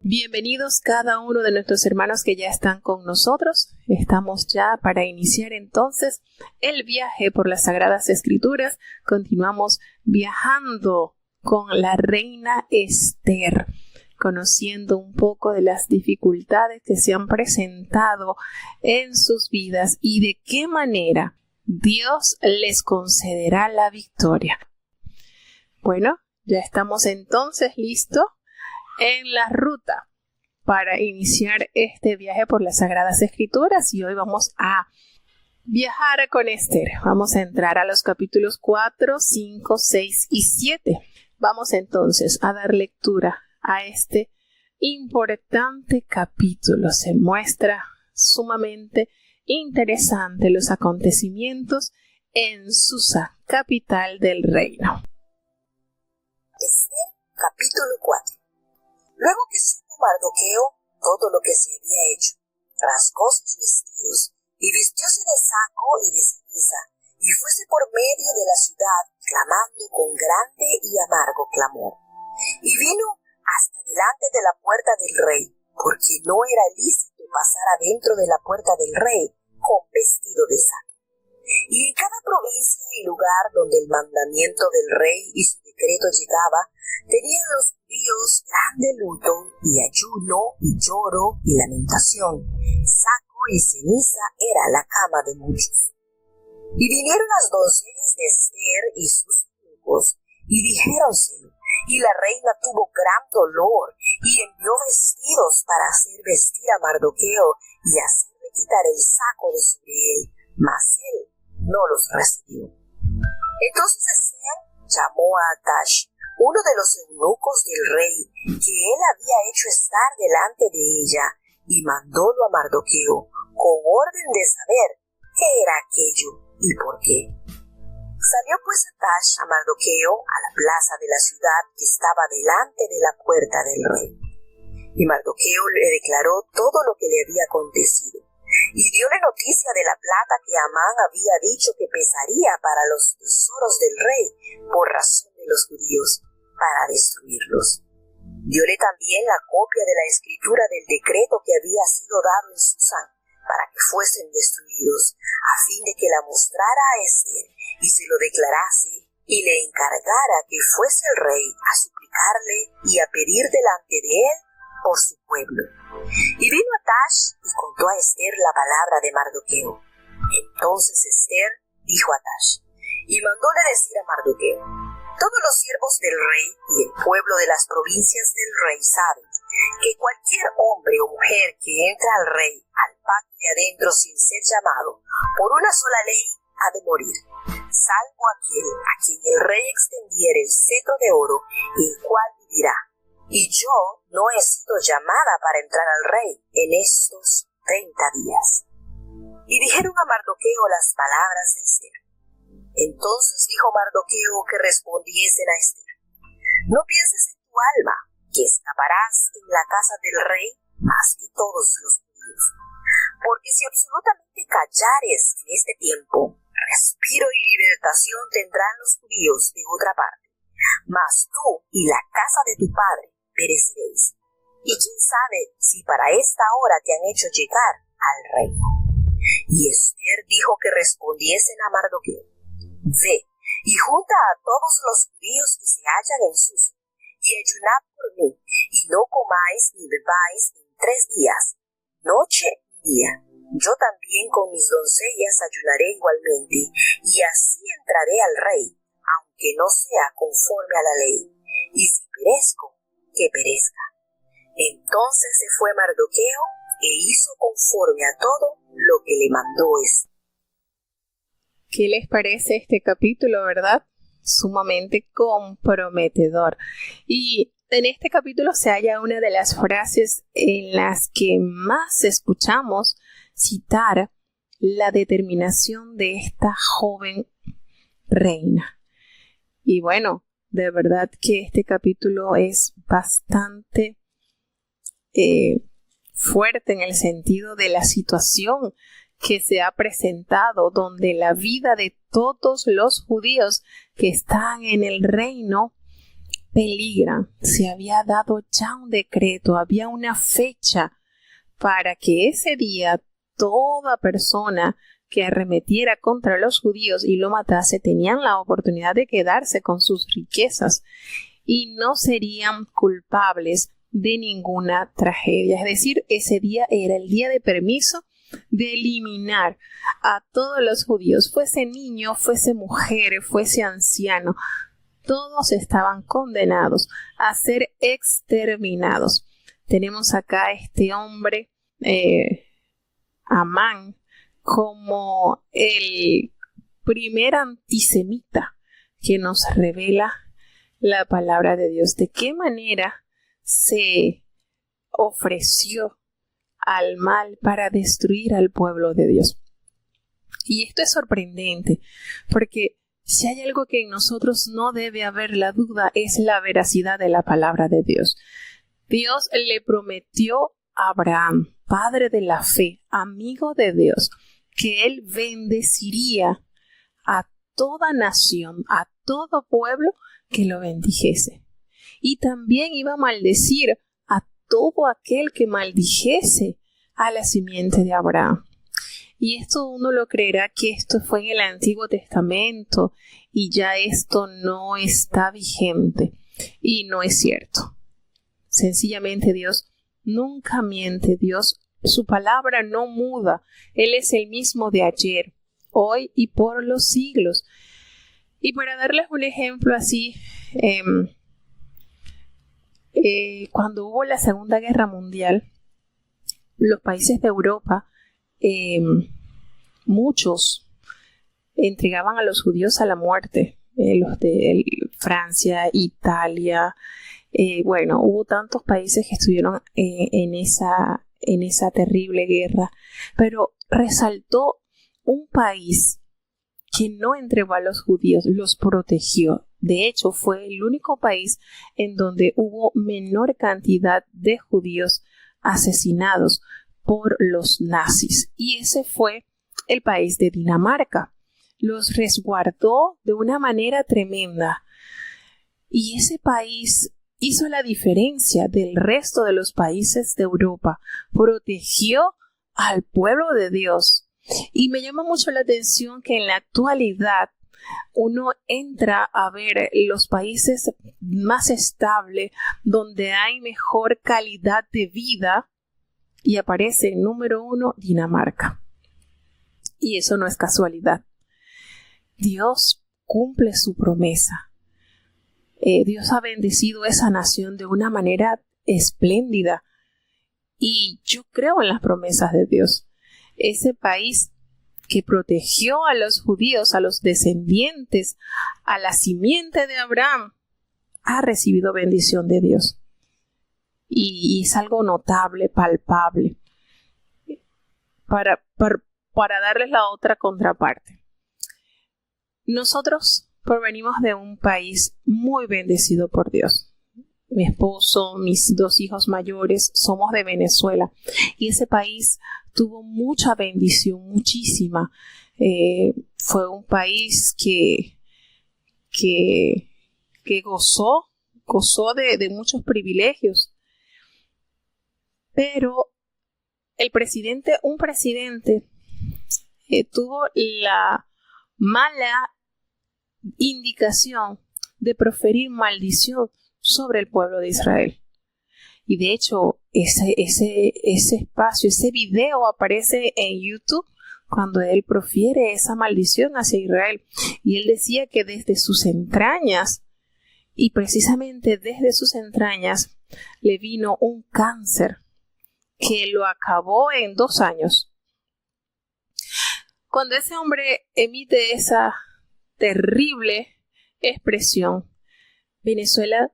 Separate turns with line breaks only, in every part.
Bienvenidos cada uno de nuestros hermanos que ya están con nosotros. Estamos ya para iniciar entonces el viaje por las Sagradas Escrituras. Continuamos viajando con la reina Esther, conociendo un poco de las dificultades que se han presentado en sus vidas y de qué manera Dios les concederá la victoria. Bueno, ya estamos entonces listos en la ruta para iniciar este viaje por las Sagradas Escrituras y hoy vamos a viajar con Esther. Vamos a entrar a los capítulos 4, 5, 6 y 7. Vamos entonces a dar lectura a este importante capítulo. Se muestra sumamente interesante los acontecimientos en Susa, capital del reino.
Esther, capítulo 4. Luego que supo Mardoqueo todo lo que se había hecho, rasgó sus vestidos y vistióse de saco y de ceniza, y fuese por medio de la ciudad clamando con grande y amargo clamor. Y vino hasta delante de la puerta del rey, porque no era lícito pasar adentro de la puerta del rey con vestido de saco. Y en cada provincia y lugar donde el mandamiento del rey y su decreto llegaba, tenían los judíos grande luto y ayuno y lloro y lamentación. Saco y ceniza era la cama de muchos. Y vinieron las doncellas de Esther y sus hijos y dijéronselo, y la reina tuvo gran dolor y envió vestidos para hacer vestir a Mardoqueo y hacerle quitar el saco de sobre él, mas él no los recibió. Entonces Esther llamó a Atash, uno de los eunucos del rey, que él había hecho estar delante de ella, y mandólo a Mardoqueo, con orden de saber qué era aquello y por qué. Salió pues Atash a Mardoqueo a la plaza de la ciudad que estaba delante de la puerta del rey. Y Mardoqueo le declaró todo lo que le había acontecido, y dióle noticia de la plata que Amán había dicho que pesaría para los tesoros del rey por razón de los judíos, para destruirlos. Dióle también la copia de la escritura del decreto que había sido dado en Susán, para que fuesen destruidos, a fin de que la mostrara a Esther y se lo declarase, y le encargara que fuese el rey a suplicarle y a pedir delante de él por su pueblo. Y vino Atash y contó a Esther la palabra de Mardoqueo. Entonces Esther dijo a Atash, y mandóle decir a Mardoqueo: todos los siervos del rey y el pueblo de las provincias del rey saben que cualquier hombre o mujer que entra al rey al patio de adentro sin ser llamado por una sola ley ha de morir, salvo aquel a quien el rey extendiere el cetro de oro, el cual vivirá. Y yo no he sido llamada para entrar al rey en estos 30 días. Y dijeron a Mardoqueo las palabras de Esther. Entonces dijo Mardoqueo que respondiesen a Esther: no pienses en tu alma que escaparás en la casa del rey más que todos los judíos, porque si absolutamente callares en este tiempo, respiro y libertación tendrán los judíos de otra parte, mas tú y la casa de tu padre pereceréis. Y quién sabe si para esta hora te han hecho llegar al reino. Y Esther dijo que respondiesen a Mardoqueo: ve y junta a todos los judíos que se hallan en Susa, y ayunad por mí, y no comáis ni bebáis en 3 días, noche y día. Yo también con mis doncellas ayunaré igualmente, y así entraré al rey, aunque no sea conforme a la ley, y si perezco, que perezca. Entonces se fue Mardoqueo e hizo conforme a todo lo que le mandó Esther.
¿Qué les parece este capítulo, verdad? Sumamente comprometedor. Y en este capítulo se halla una de las frases en las que más escuchamos citar la determinación de esta joven reina. Y bueno, de verdad que este capítulo es bastante fuerte en el sentido de la situación que se ha presentado, donde la vida de todos los judíos que están en el reino peligran. Se había dado ya un decreto, había una fecha para que ese día toda persona que arremetiera contra los judíos y lo matase tenían la oportunidad de quedarse con sus riquezas y no serían culpables de ninguna tragedia. Es decir, ese día era el día de permiso de eliminar a todos los judíos, fuese niño, fuese mujer, fuese anciano. Todos estaban condenados a ser exterminados. Tenemos acá a este hombre, Amán, como el primer antisemita que nos revela la palabra de Dios. ¿De qué manera se ofreció al mal para destruir al pueblo de Dios? Y esto es sorprendente, porque si hay algo que en nosotros no debe haber la duda, es la veracidad de la palabra de Dios. Dios le prometió a Abraham, padre de la fe, amigo de Dios, que él bendeciría a toda nación, a todo pueblo que lo bendijese. Y también iba a maldecir a todo aquel que maldijese a la simiente de Abraham. Y esto uno lo creerá que esto fue en el Antiguo Testamento y ya esto no está vigente. Y no es cierto. Sencillamente Dios nunca miente. Dios, su palabra no muda. Él es el mismo de ayer, hoy y por los siglos. Y para darles un ejemplo así, cuando hubo la Segunda Guerra Mundial, los países de Europa, muchos entregaban a los judíos a la muerte. Los de Francia, Italia, hubo tantos países que estuvieron en esa terrible guerra, pero resaltó un país que no entregó a los judíos, los protegió. De hecho, fue el único país en donde hubo menor cantidad de judíos asesinados por los nazis, y ese fue el país de Dinamarca. Los resguardó de una manera tremenda, y ese país hizo la diferencia del resto de los países de Europa, protegió al pueblo de Dios. Y me llama mucho la atención que en la actualidad uno entra a ver los países más estables, donde hay mejor calidad de vida, y aparece en número 1 Dinamarca. Y eso no es casualidad. Dios cumple su promesa. Dios ha bendecido esa nación de una manera espléndida. Y yo creo en las promesas de Dios. Ese país que protegió a los judíos, a los descendientes, a la simiente de Abraham, ha recibido bendición de Dios. Y es algo notable, palpable. Para darles la otra contraparte. Nosotros provenimos de un país muy bendecido por Dios. Mi esposo, mis 2 hijos mayores, somos de Venezuela. Y ese país tuvo mucha bendición, muchísima. Fue un país que gozó de muchos privilegios. Pero un presidente tuvo la mala indicación de proferir maldición sobre el pueblo de Israel. Y de hecho, ese espacio, ese video aparece en YouTube cuando él profiere esa maldición hacia Israel. Y él decía que desde sus entrañas, y precisamente desde sus entrañas, le vino un cáncer que lo acabó en 2 años. Cuando ese hombre emite esa terrible expresión, Venezuela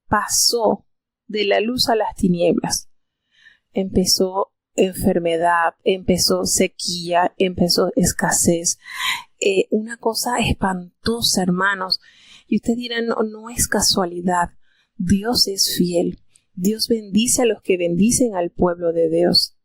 pasó de la luz a las tinieblas. Empezó enfermedad, empezó sequía, empezó escasez. Una cosa espantosa, hermanos. Y usted dirá, no es casualidad. Dios es fiel. Dios bendice a los que bendicen al pueblo de Dios.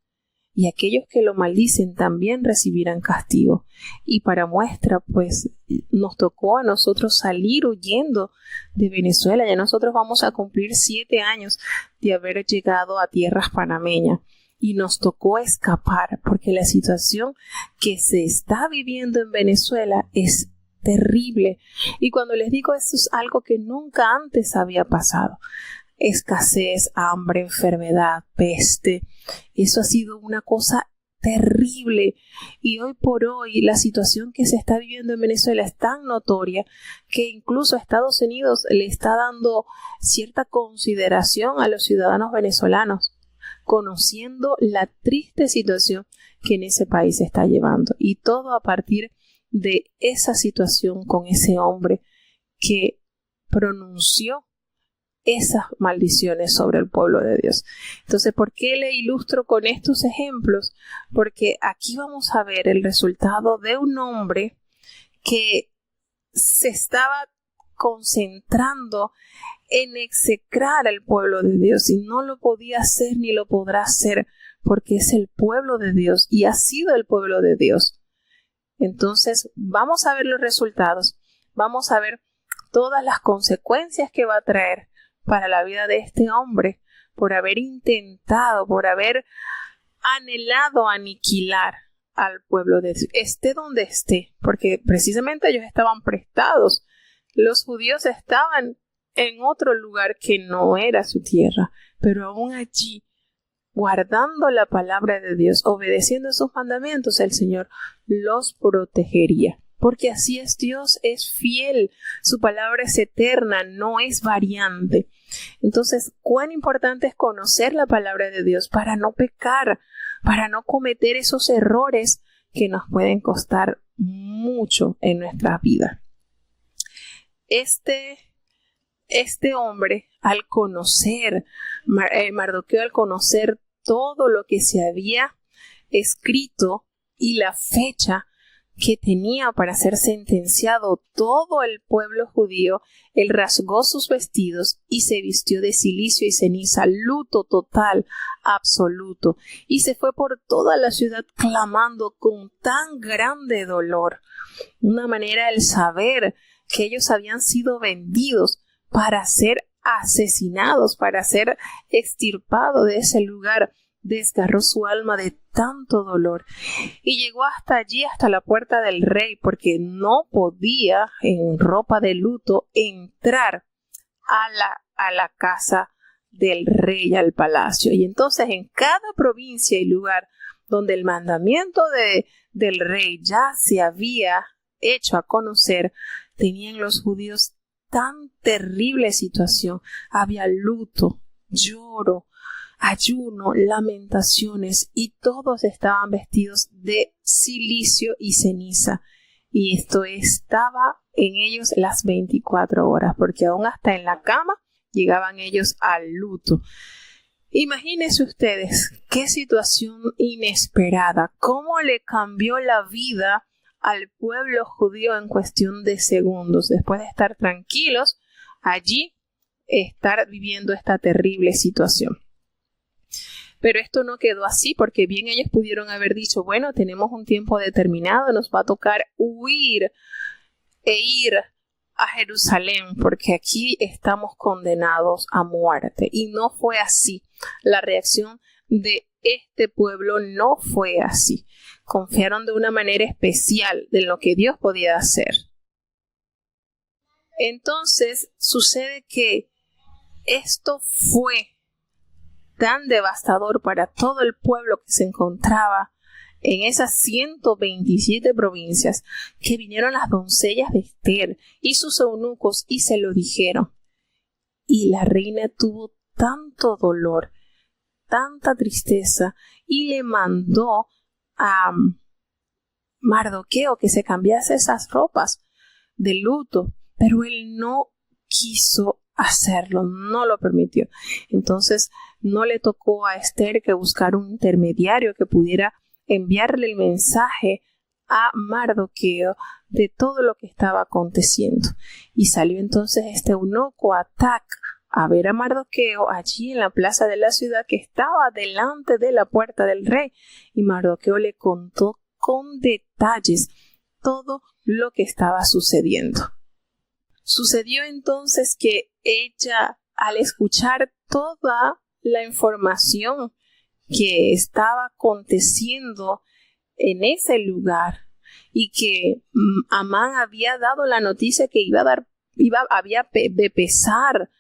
y aquellos que lo maldicen también recibirán castigo. Y para muestra, pues, nos tocó a nosotros salir huyendo de Venezuela. Ya nosotros vamos a cumplir 7 años de haber llegado a tierras panameñas. Y nos tocó escapar porque la situación que se está viviendo en Venezuela es terrible. Y cuando les digo esto, es algo que nunca antes había pasado. Escasez, hambre, enfermedad, peste. Eso ha sido una cosa terrible. Y hoy por hoy la situación que se está viviendo en Venezuela es tan notoria que incluso Estados Unidos le está dando cierta consideración a los ciudadanos venezolanos, conociendo la triste situación que en ese país se está llevando. Y todo a partir de esa situación con ese hombre que pronunció esas maldiciones sobre el pueblo de Dios. Entonces, ¿por qué le ilustro con estos ejemplos? Porque aquí vamos a ver el resultado de un hombre que se estaba concentrando en execrar al pueblo de Dios y no lo podía hacer ni lo podrá hacer porque es el pueblo de Dios y ha sido el pueblo de Dios. Entonces, vamos a ver los resultados, vamos a ver todas las consecuencias que va a traer para la vida de este hombre por haber intentado, por haber anhelado aniquilar al pueblo de Dios, esté donde esté, porque precisamente ellos estaban prestados. Los judíos estaban en otro lugar que no era su tierra, pero aún allí, guardando la palabra de Dios, obedeciendo sus mandamientos, el Señor los protegería. Porque así es Dios, es fiel, su palabra es eterna, no es variante. Entonces, cuán importante es conocer la palabra de Dios para no pecar, para no cometer esos errores que nos pueden costar mucho en nuestra vida. Este hombre, al conocer, Mardoqueo, al conocer todo lo que se había escrito y la fecha que tenía para ser sentenciado todo el pueblo judío, él rasgó sus vestidos y se vistió de cilicio y ceniza, luto total, absoluto, y se fue por toda la ciudad clamando con tan grande dolor. Una manera el saber que ellos habían sido vendidos para ser asesinados, para ser extirpados de ese lugar, desgarró su alma de tanto dolor y llegó hasta allí, hasta la puerta del rey, porque no podía en ropa de luto entrar a la casa del rey, al palacio. Y entonces en cada provincia y lugar donde el mandamiento del rey ya se había hecho a conocer, tenían los judíos tan terrible situación. Había luto, lloro, ayuno, lamentaciones, y todos estaban vestidos de cilicio y ceniza. Y esto estaba en ellos las 24 horas, porque aún hasta en la cama llegaban ellos al luto. Imagínense ustedes qué situación inesperada, cómo le cambió la vida al pueblo judío en cuestión de segundos, después de estar tranquilos allí, estar viviendo esta terrible situación. Pero esto no quedó así, porque bien ellos pudieron haber dicho, bueno, tenemos un tiempo determinado, nos va a tocar huir e ir a Jerusalén, porque aquí estamos condenados a muerte. Y no fue así. La reacción de este pueblo no fue así. Confiaron de una manera especial de lo que Dios podía hacer. Entonces sucede que esto fue tan devastador para todo el pueblo que se encontraba en esas 127 provincias, que vinieron las doncellas de Esther y sus eunucos y se lo dijeron. Y la reina tuvo tanto dolor, tanta tristeza, y le mandó a Mardoqueo que se cambiase esas ropas de luto, pero él no quiso hacerlo, no lo permitió. Entonces no le tocó a Esther que buscar un intermediario que pudiera enviarle el mensaje a Mardoqueo de todo lo que estaba aconteciendo. Y salió entonces este eunuco, Atac, a ver a Mardoqueo allí en la plaza de la ciudad que estaba delante de la puerta del rey, y Mardoqueo le contó con detalles todo lo que estaba sucediendo. Sucedió entonces que ella, al escuchar toda la información que estaba aconteciendo en ese lugar y que Amán había dado la noticia que había de pesar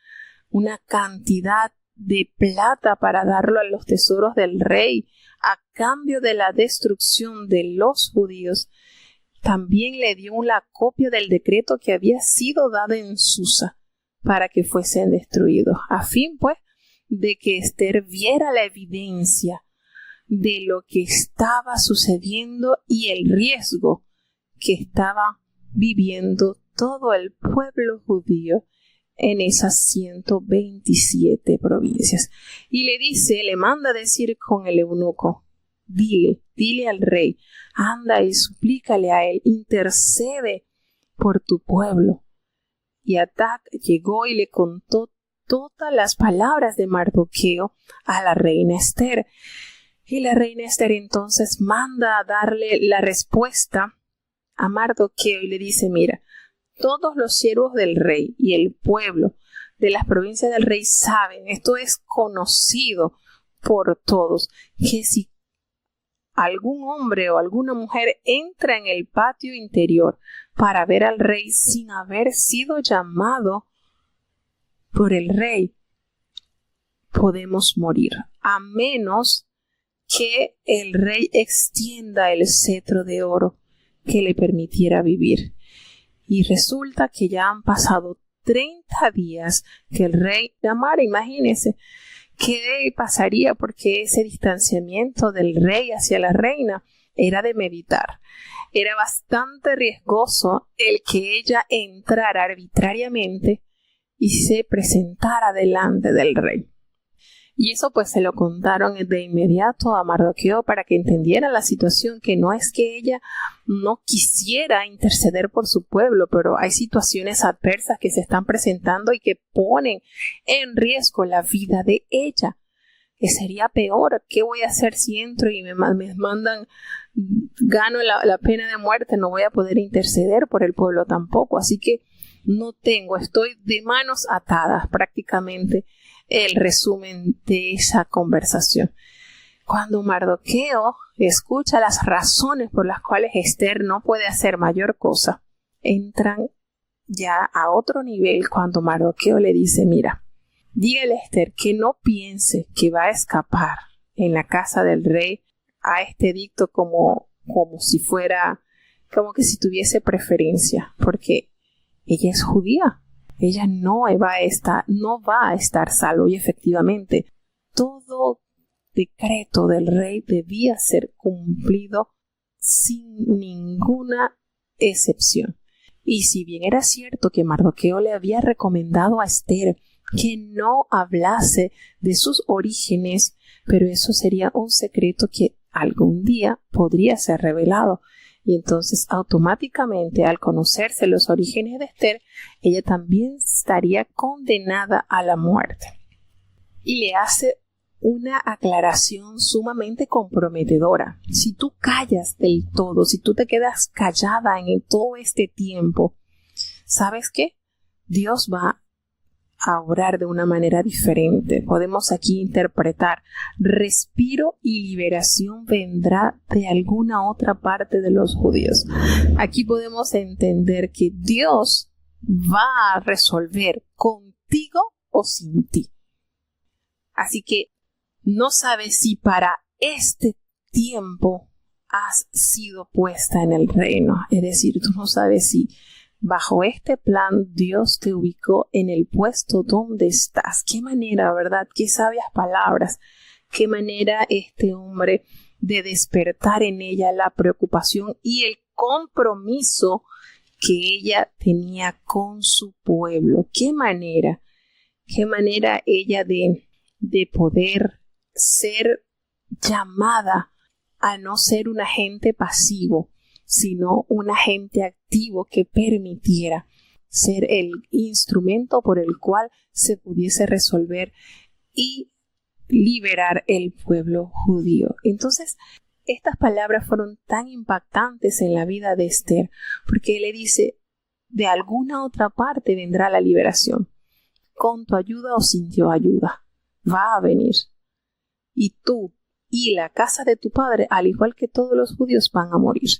una cantidad de plata para darlo a los tesoros del rey a cambio de la destrucción de los judíos, también le dio una copia del decreto que había sido dado en Susa para que fuesen destruidos, a fin pues de que Esther viera la evidencia de lo que estaba sucediendo y el riesgo que estaba viviendo todo el pueblo judío en esas 127 provincias. Y le manda decir con el eunuco: dile al rey, anda y suplícale a él, intercede por tu pueblo. Y Atac llegó y le contó todas las palabras de Mardoqueo a la reina Esther. Y la reina Esther entonces manda a darle la respuesta a Mardoqueo y le dice: mira, todos los siervos del rey y el pueblo de las provincias del rey saben, esto es conocido por todos, que si algún hombre o alguna mujer entra en el patio interior para ver al rey sin haber sido llamado por el rey, podemos morir, a menos que el rey extienda el cetro de oro que le permitiera vivir. Y resulta que ya han pasado 30 días que el rey llamara. Imagínense qué pasaría, porque ese distanciamiento del rey hacia la reina era de meditar. Era bastante riesgoso el que ella entrara arbitrariamente y se presentara delante del rey. Y eso pues se lo contaron de inmediato a Mardoqueo para que entendiera la situación, que no es que ella no quisiera interceder por su pueblo, pero hay situaciones adversas que se están presentando y que ponen en riesgo la vida de ella. Que sería peor. ¿Qué voy a hacer si entro y me mandan, gano la pena de muerte? No voy a poder interceder por el pueblo tampoco. Así que estoy de manos atadas prácticamente. El resumen de esa conversación. Cuando Mardoqueo escucha las razones por las cuales Esther no puede hacer mayor cosa, entran ya a otro nivel cuando Mardoqueo le dice: mira, dígale a Esther que no piense que va a escapar en la casa del rey a este edicto como si fuera, como que si tuviese preferencia, porque ella es judía. Ella no va a estar salvo, y efectivamente todo decreto del rey debía ser cumplido sin ninguna excepción. Y si bien era cierto que Mardoqueo le había recomendado a Esther que no hablase de sus orígenes, pero eso sería un secreto que algún día podría ser revelado. Y entonces automáticamente, al conocerse los orígenes de Esther, ella también estaría condenada a la muerte. Y le hace una aclaración sumamente comprometedora. Si tú callas del todo, si tú te quedas callada en todo este tiempo, ¿sabes qué? Dios va a obrar de una manera diferente. Podemos aquí interpretar: respiro y liberación vendrá de alguna otra parte de los judíos. Aquí podemos entender que Dios va a resolver contigo o sin ti. Así que no sabes si para este tiempo has sido puesta en el reino. Es decir, tú no sabes si bajo este plan Dios te ubicó en el puesto donde estás. Qué manera, ¿verdad? Qué sabias palabras. Qué manera este hombre de despertar en ella la preocupación y el compromiso que ella tenía con su pueblo. Qué manera ella de poder ser llamada a no ser un agente pasivo, sino un agente activo que permitiera ser el instrumento por el cual se pudiese resolver y liberar el pueblo judío. Entonces, estas palabras fueron tan impactantes en la vida de Esther, porque él le dice, de alguna otra parte vendrá la liberación, con tu ayuda o sin tu ayuda, va a venir. Y tú y la casa de tu padre, al igual que todos los judíos, van a morir.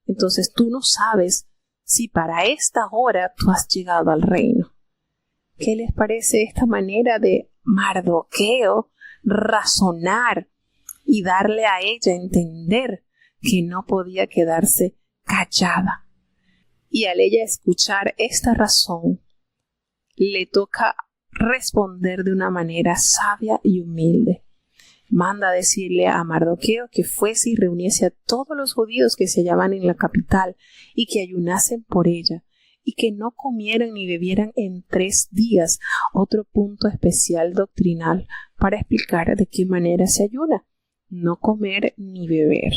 Entonces tú no sabes si para esta hora tú has llegado al reino. ¿Qué les parece esta manera de Mardoqueo razonar y darle a ella a entender que no podía quedarse callada? Y al ella escuchar esta razón, le toca responder de una manera sabia y humilde. Manda a decirle a Mardoqueo que fuese y reuniese a todos los judíos que se hallaban en la capital y que ayunasen por ella y que no comieran ni bebieran en 3 días. Otro punto especial doctrinal para explicar de qué manera se ayuna. No comer ni beber.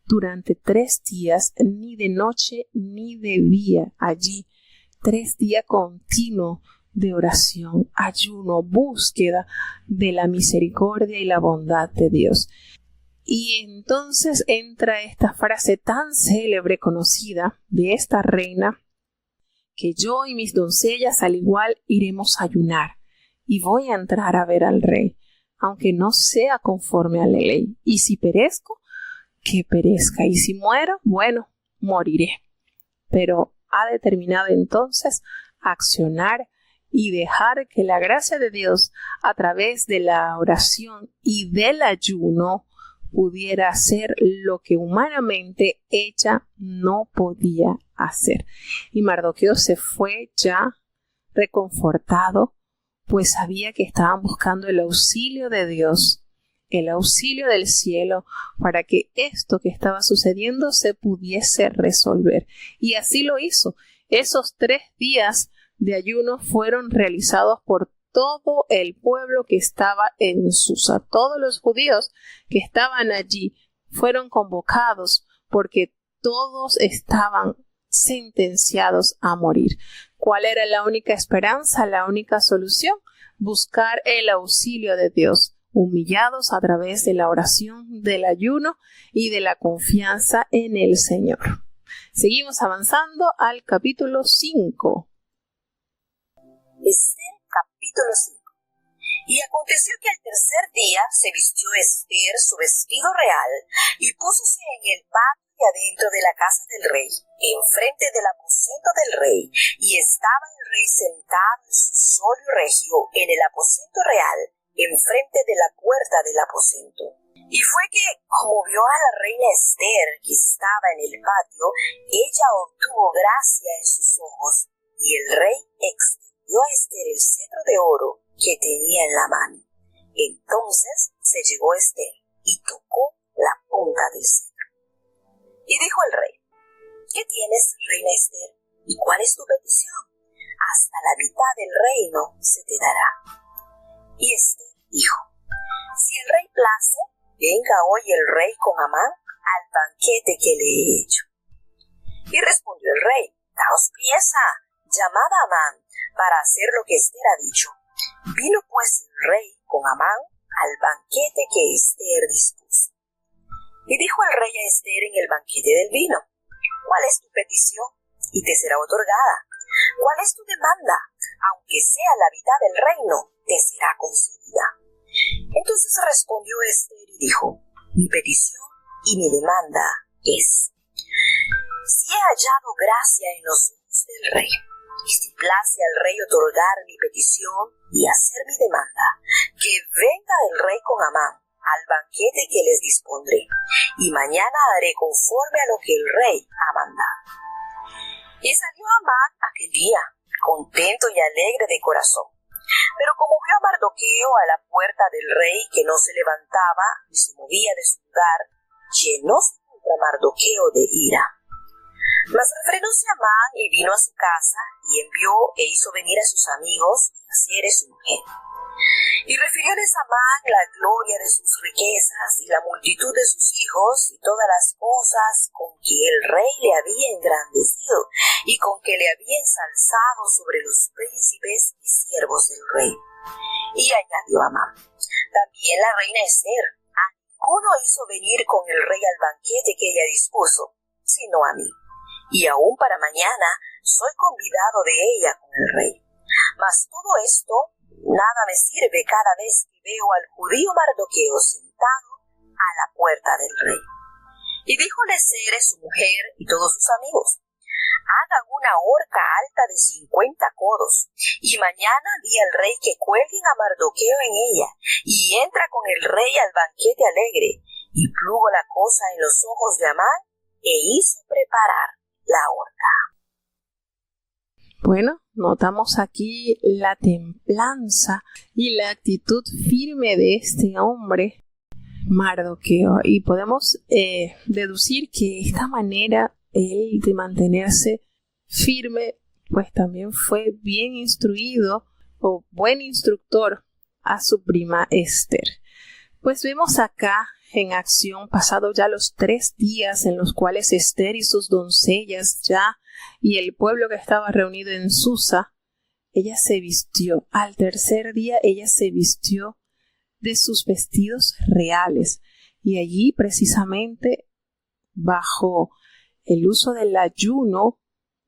Durante 3 días, ni de noche ni de día, allí, 3 días continuos de oración, ayuno, búsqueda de la misericordia y la bondad de Dios. Y entonces entra esta frase tan célebre, conocida, de esta reina, que yo y mis doncellas al igual iremos a ayunar, y voy a entrar a ver al rey, aunque no sea conforme a la ley. Y si perezco, que perezca, y si muero, bueno, moriré. Pero ha determinado entonces accionar y dejar que la gracia de Dios a través de la oración y del ayuno pudiera hacer lo que humanamente ella no podía hacer. Y Mardoqueo se fue ya reconfortado, pues sabía que estaban buscando el auxilio de Dios, el auxilio del cielo, para que esto que estaba sucediendo se pudiese resolver. Y así lo hizo. Esos 3 días de ayuno fueron realizados por todo el pueblo que estaba en Susa. Todos los judíos que estaban allí fueron convocados porque todos estaban sentenciados a morir. ¿Cuál era la única esperanza, la única solución? Buscar el auxilio de Dios, humillados a través de la oración, del ayuno y de la confianza en el Señor. Seguimos avanzando al capítulo 5.
Esther, capítulo 5. Y aconteció que al tercer día se vistió Esther su vestido real y púsose en el patio y adentro de la casa del rey, enfrente del aposento del rey, y estaba el rey sentado en su solio regio en el aposento real, enfrente de la puerta del aposento. Y fue que, como vio a la reina Esther que estaba en el patio, ella obtuvo gracia en sus ojos, y el rey extendió a Esther el cetro de oro que tenía en la mano. Entonces se llegó Esther y tocó la punta del cetro. Y dijo el rey: ¿Qué tienes, reina Esther? ¿Y cuál es tu petición? Hasta la mitad del reino se te dará. Y Esther dijo: Si el rey place, venga hoy el rey con Amán al banquete que le he hecho. Y respondió el rey: Daos priesa, llamad a Amán para hacer lo que Esther ha dicho. Vino pues el rey con Amán al banquete que Esther dispuso. Y dijo el rey a Esther en el banquete del vino: ¿Cuál es tu petición? Y te será otorgada. ¿Cuál es tu demanda? Aunque sea la mitad del reino, te será concedida. Entonces respondió Esther y dijo: Mi petición y mi demanda es: si he hallado gracia en los ojos del rey, y si place al rey otorgar mi petición y hacer mi demanda, que venga el rey con Amán al banquete que les dispondré, y mañana haré conforme a lo que el rey ha mandado. Y salió Amán aquel día, contento y alegre de corazón. Pero como vio a Mardoqueo a la puerta del rey que no se levantaba ni se movía de su lugar, llenóse contra Mardoqueo de ira. Mas refrenóse Amán y vino a su casa y envió e hizo venir a sus amigos y a Ciere su mujer. Y refirióles Amán la gloria de sus riquezas y la multitud de sus hijos y todas las cosas con que el rey le había engrandecido y con que le había ensalzado sobre los príncipes y siervos del rey. Y añadió Amán: también la reina Ester, a ninguno hizo venir con el rey al banquete que ella dispuso, sino a mí. Y aún para mañana soy convidado de ella con el rey. Mas todo esto nada me sirve cada vez que veo al judío Mardoqueo sentado a la puerta del rey. Y díjole Estere, su mujer, y todos sus amigos: hagan una horca alta de 50 codos, y mañana di al rey que cuelguen a Mardoqueo en ella, y entra con el rey al banquete alegre. Y plugo la cosa en los ojos de Amán, e hizo preparar la horca.
Bueno, notamos aquí la templanza y la actitud firme de este hombre, Mardoqueo, y podemos deducir que esta manera él de mantenerse firme, pues también fue bien instruido o buen instructor a su prima Ester. Pues vemos acá en acción, pasados ya los 3 días en los cuales Ester y sus doncellas ya y el pueblo que estaba reunido en Susa, ella se vistió. Al tercer día ella se vistió de sus vestidos reales, y allí precisamente bajo el uso del ayuno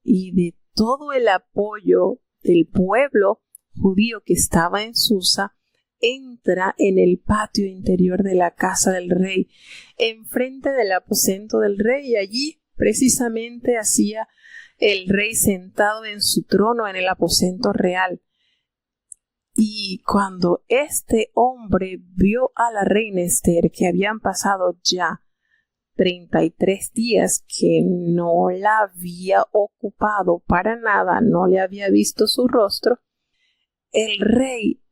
y de todo el apoyo del pueblo judío que estaba en Susa, entra en el patio interior de la casa del rey, enfrente del aposento del rey, y allí precisamente hacía el rey sentado en su trono en el aposento real. Y cuando este hombre vio a la reina Ester, que habían pasado ya 33 días que no la había ocupado para nada, no le había visto su rostro, el rey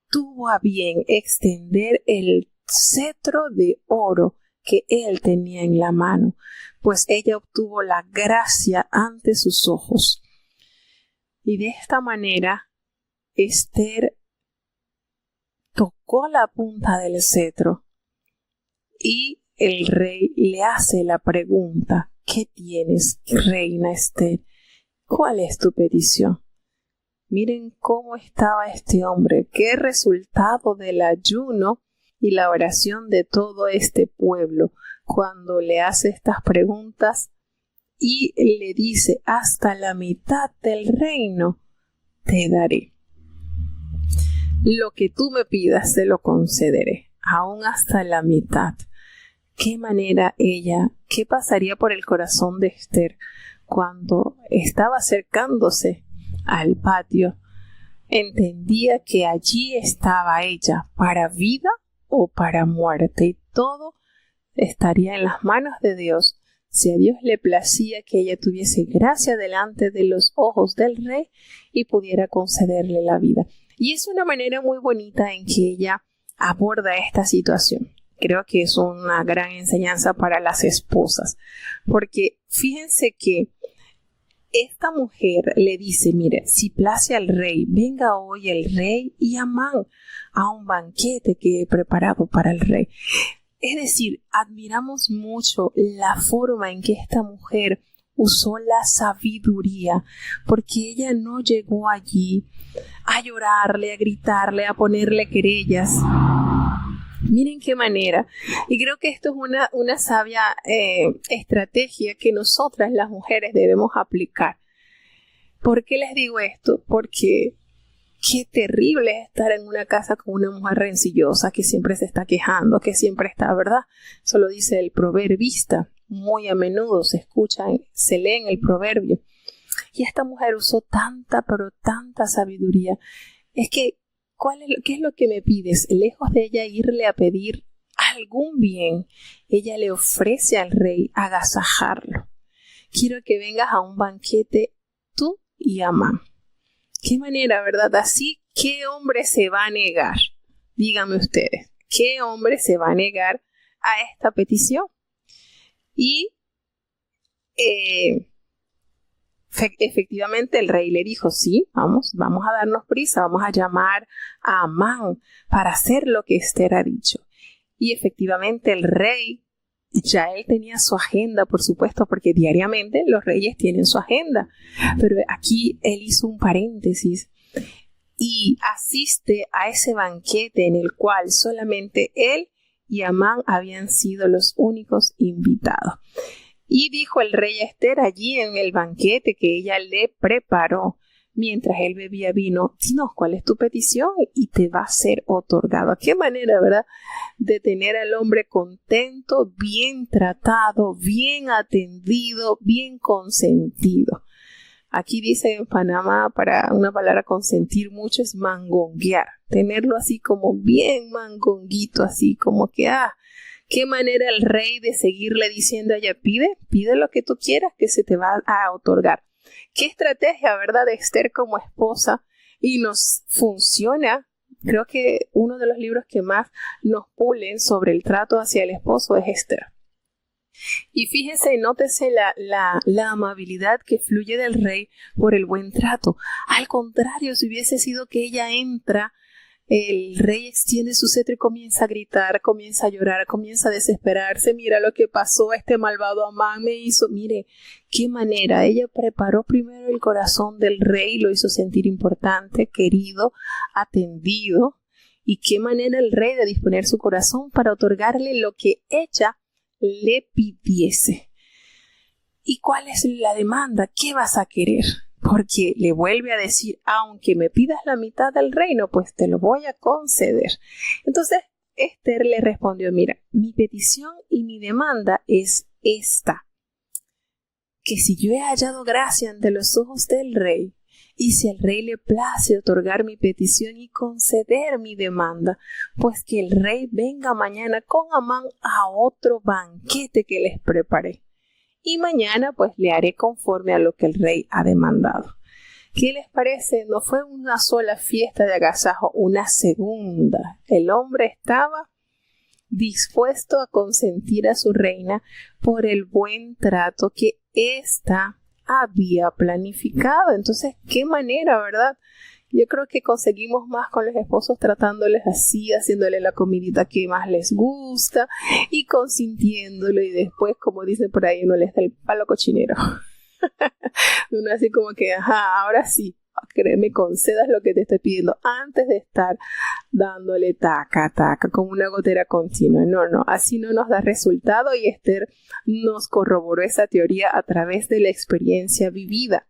tuvo a bien extender el cetro de oro que él tenía en la mano, pues ella obtuvo la gracia ante sus ojos. Y de esta manera, Ester tocó la punta del cetro y el rey le hace la pregunta: ¿qué tienes, reina Ester? ¿Cuál es tu petición? Miren cómo estaba este hombre, qué resultado del ayuno y la oración de todo este pueblo cuando le hace estas preguntas y le dice: hasta la mitad del reino te daré. Lo que tú me pidas te lo concederé, aún hasta la mitad. ¿Qué manera ella, qué pasaría por el corazón de Ester cuando estaba acercándose al patio? Entendía que allí estaba ella, para vida o para muerte, y todo estaría en las manos de Dios. Si a Dios le placía que ella tuviese gracia delante de los ojos del rey y pudiera concederle la vida. Y es una manera muy bonita en que ella aborda esta situación. Creo que es una gran enseñanza para las esposas, porque fíjense que esta mujer le dice: mire, si place al rey, venga hoy el rey y Amán a un banquete que he preparado para el rey. Es decir, admiramos mucho la forma en que esta mujer usó la sabiduría, porque ella no llegó allí a llorarle, a gritarle, a ponerle querellas. Miren qué manera. Y creo que esto es una sabia estrategia que nosotras las mujeres debemos aplicar. ¿Por qué les digo esto? Porque qué terrible es estar en una casa con una mujer rencillosa que siempre se está quejando, que siempre está, ¿verdad? Eso lo dice el proverbista. Muy a menudo se lee en el proverbio. Y esta mujer usó tanta, pero tanta sabiduría. Es que, ¿qué es lo que me pides? Lejos de ella irle a pedir algún bien, ella le ofrece al rey agasajarlo. Quiero que vengas a un banquete tú y Amán. ¿Qué manera, verdad? Así, ¿qué hombre se va a negar? Díganme ustedes, ¿qué hombre se va a negar a esta petición? Y Efectivamente el rey le dijo, sí, vamos a darnos prisa, vamos a llamar a Amán para hacer lo que Esther ha dicho. Y efectivamente el rey, ya él tenía su agenda, por supuesto, porque diariamente los reyes tienen su agenda. Pero aquí él hizo un paréntesis y asiste a ese banquete en el cual solamente él y Amán habían sido los únicos invitados. Y dijo el rey a Esther allí en el banquete que ella le preparó, mientras él bebía vino, dinos cuál es tu petición y te va a ser otorgado. Qué manera, ¿verdad?, de tener al hombre contento, bien tratado, bien atendido, bien consentido. Aquí dice en Panamá, para una palabra consentir mucho es mangonguear, tenerlo así como bien mangonguito, así como que, qué manera el rey de seguirle diciendo a ella, pide lo que tú quieras que se te va a otorgar. Qué estrategia, ¿verdad?, de Esther como esposa, y nos funciona. Creo que uno de los libros que más nos pulen sobre el trato hacia el esposo es Esther. Y fíjense, nótese la amabilidad que fluye del rey por el buen trato. Al contrario, si hubiese sido que ella entra, el rey extiende su cetro y comienza a gritar, comienza a llorar, comienza a desesperarse. Mira lo que pasó, este malvado Amán me hizo. Mire, qué manera. Ella preparó primero el corazón del rey, lo hizo sentir importante, querido, atendido. Y qué manera el rey de disponer su corazón para otorgarle lo que ella le pidiese. ¿Y cuál es la demanda? ¿Qué vas a querer? Porque le vuelve a decir, aunque me pidas la mitad del reino, pues te lo voy a conceder. Entonces Esther le respondió, mira, mi petición y mi demanda es esta, que si yo he hallado gracia ante los ojos del rey, y si al rey le place otorgar mi petición y conceder mi demanda, pues que el rey venga mañana con Amán a otro banquete que les preparé. Y mañana pues le haré conforme a lo que el rey ha demandado. ¿Qué les parece? No fue una sola fiesta de agasajo, una segunda. El hombre estaba dispuesto a consentir a su reina por el buen trato que ésta había planificado. Entonces, qué manera, ¿verdad? Yo creo que conseguimos más con los esposos tratándoles así, haciéndole la comidita que más les gusta y consintiéndolo, y después, como dicen por ahí, uno les da el palo cochinero. Uno así como que, ahora sí, que me concedas lo que te estoy pidiendo antes de estar dándole taca, como una gotera continua. No, así no nos da resultado, y Esther nos corroboró esa teoría a través de la experiencia vivida.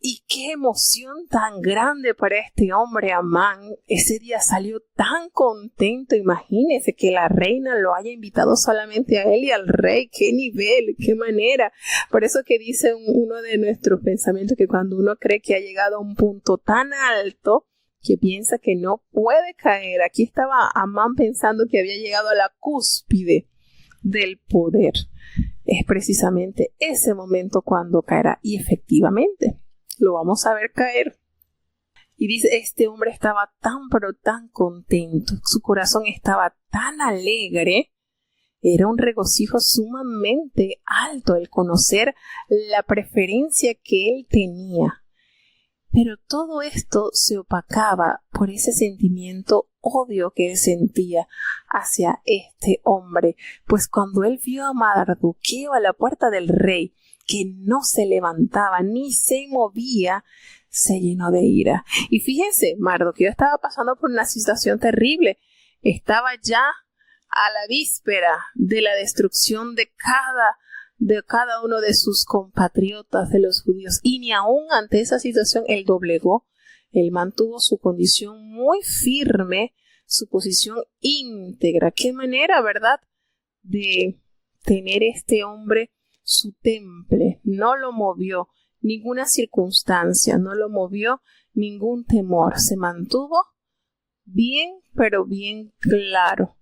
Y qué emoción tan grande para este hombre Amán. Ese día salió tan contento. Imagínense que la reina lo haya invitado solamente a él y al rey. ¡Qué nivel! ¡Qué manera! Por eso que dice uno de nuestros pensamientos que cuando uno cree que ha llegado a un punto tan alto que piensa que no puede caer. Aquí estaba Amán pensando que había llegado a la cúspide del poder. Es precisamente ese momento cuando caerá. Y efectivamente lo vamos a ver caer. Y dice, este hombre estaba tan pero tan contento, su corazón estaba tan alegre, era un regocijo sumamente alto el conocer la preferencia que él tenía. Pero todo esto se opacaba por ese sentimiento odio que él sentía hacia este hombre, pues cuando él vio a Mardoqueo a la puerta del rey, que no se levantaba ni se movía, se llenó de ira. Y fíjense, Mardoqueo estaba pasando por una situación terrible. Estaba ya a la víspera de la destrucción de cada uno de sus compatriotas, de los judíos. Y ni aún ante esa situación él doblegó. Él mantuvo su condición muy firme, su posición íntegra. Qué manera, ¿verdad?, de tener este hombre su temple. No lo movió ninguna circunstancia, no lo movió ningún temor. Se mantuvo bien, pero bien claro.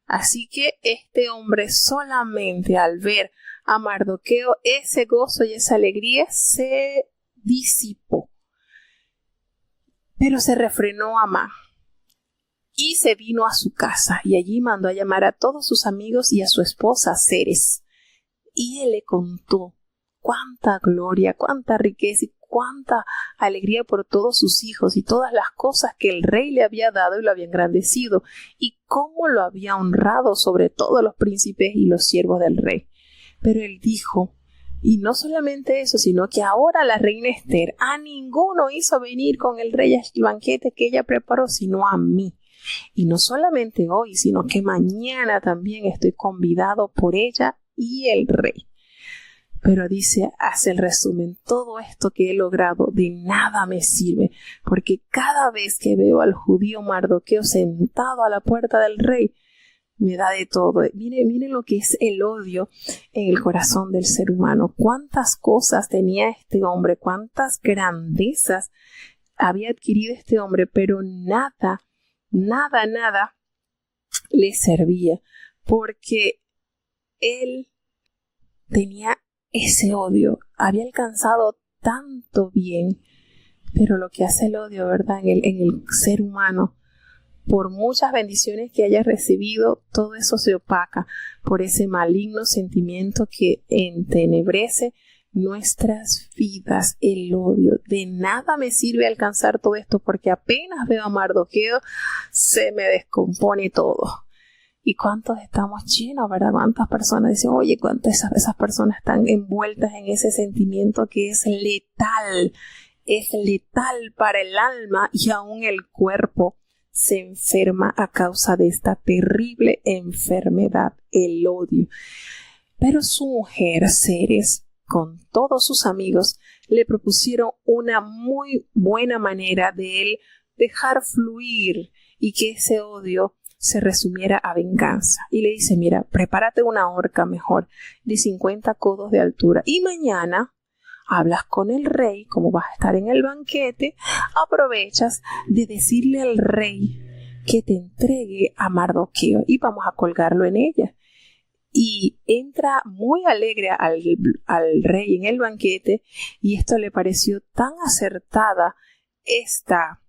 Así que este hombre, solamente al ver a Mardoqueo, ese gozo y esa alegría se disipó. Pero se refrenó Amán y se vino a su casa, y allí mandó a llamar a todos sus amigos y a su esposa Zeres. Y él le contó cuánta gloria, cuánta riqueza y cuánta alegría por todos sus hijos y todas las cosas que el rey le había dado y lo había engrandecido, y cómo lo había honrado sobre todos los príncipes y los siervos del rey. Pero él dijo, y no solamente eso, sino que ahora la reina Ester a ninguno hizo venir con el rey al banquete que ella preparó, sino a mí. Y no solamente hoy, sino que mañana también estoy convidado por ella y el rey. Pero dice, hace el resumen, todo esto que he logrado de nada me sirve, porque cada vez que veo al judío Mardoqueo sentado a la puerta del rey, me da de todo. Miren lo que es el odio en el corazón del ser humano. Cuántas cosas tenía este hombre, cuántas grandezas había adquirido este hombre, pero nada le servía, porque él tenía ese odio, había alcanzado tanto bien, pero lo que hace el odio, ¿verdad? En el ser humano, por muchas bendiciones que haya recibido, todo eso se opaca por ese maligno sentimiento que entenebrece nuestras vidas, el odio. De nada me sirve alcanzar todo esto, porque apenas veo a Mardoqueo se me descompone todo. ¿Y cuántos estamos llenos, verdad? ¿Cuántas personas dicen, oye, cuántas esas personas están envueltas en ese sentimiento que es letal para el alma, y aún el cuerpo se enferma a causa de esta terrible enfermedad, el odio? Pero su mujer, Ceres, con todos sus amigos, le propusieron una muy buena manera de él dejar fluir y que ese odio se resumiera a venganza. Y le dice, mira, prepárate una horca mejor de 50 codos de altura, y mañana hablas con el rey, como vas a estar en el banquete, aprovechas de decirle al rey que te entregue a Mardoqueo y vamos a colgarlo en ella. Y entra muy alegre al rey en el banquete, y esto le pareció tan acertada esta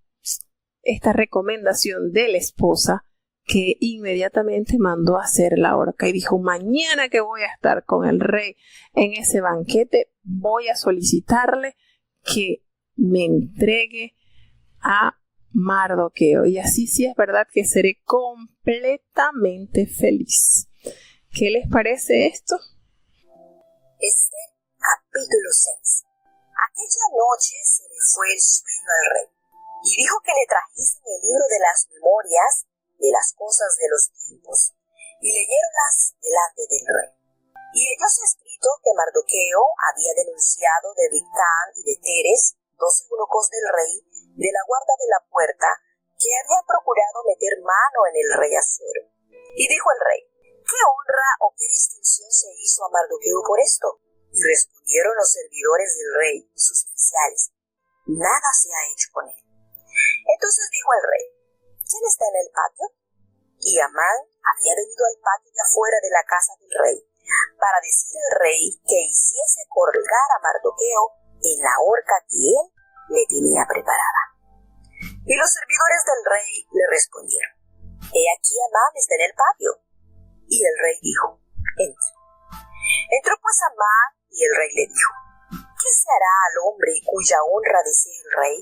recomendación de la esposa, que inmediatamente mandó a hacer la horca y dijo, mañana que voy a estar con el rey en ese banquete, voy a solicitarle que me entregue a Mardoqueo, y así sí es verdad que seré completamente feliz. ¿Qué les parece esto?
Capítulo 6. Aquella noche se le fue el sueño al rey, y dijo que le trajesen el libro de las memorias de las cosas de los tiempos, y leyeronlas delante del rey. Y hallóse escrito que Mardoqueo había denunciado de Bigtán y de Teres, 2 eunucos del rey, de la guarda de la puerta, que habían procurado meter mano en el rey Asuero. Y dijo el rey, ¿qué honra o qué distinción se hizo a Mardoqueo por esto? Y respondieron los servidores del rey, sus oficiales, nada se ha hecho con él. Entonces dijo el rey, ¿quién está en el patio? Y Amán había venido al patio de afuera de la casa del rey, para decir al rey que hiciese colgar a Mardoqueo en la horca que él le tenía preparada. Y los servidores del rey le respondieron, he aquí Amán está en el patio. Y el rey dijo, entra. Entró pues Amán, y el rey le dijo, ¿qué se hará al hombre cuya honra desea el rey?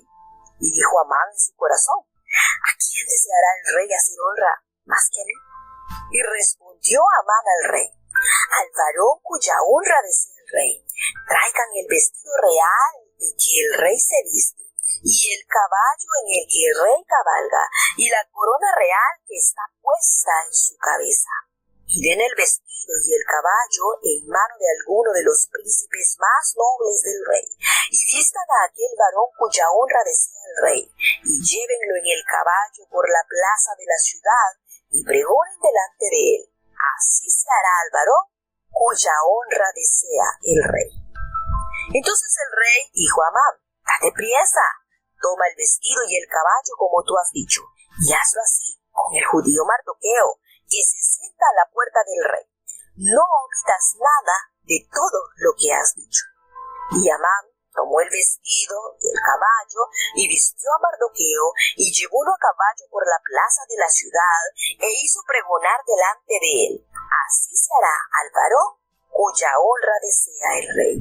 Y dijo Amán en su corazón, ¿a quién deseará el rey hacer honra más que a mí? Y respondió Amán al rey, al varón cuya honra desea el rey, traigan el vestido real de que el rey se viste, y el caballo en el que el rey cabalga, y la corona real que está puesta en su cabeza. Y den el vestido y el caballo en mano de alguno de los príncipes más nobles del rey, y vistan a aquel varón cuya honra desea el rey, y llévenlo en el caballo por la plaza de la ciudad, y pregonen delante de él. Así se hará al varón cuya honra desea el rey. Entonces el rey dijo a Amán, date priesa, toma el vestido y el caballo como tú has dicho, y hazlo así con el judío Mardoqueo, que se sienta a la puerta del rey. No omitas nada de todo lo que has dicho. Y Amán tomó el vestido y el caballo, y vistió a Mardoqueo, y llevólo a caballo por la plaza de la ciudad, e hizo pregonar delante de él, así se hará al varón cuya honra desea el rey.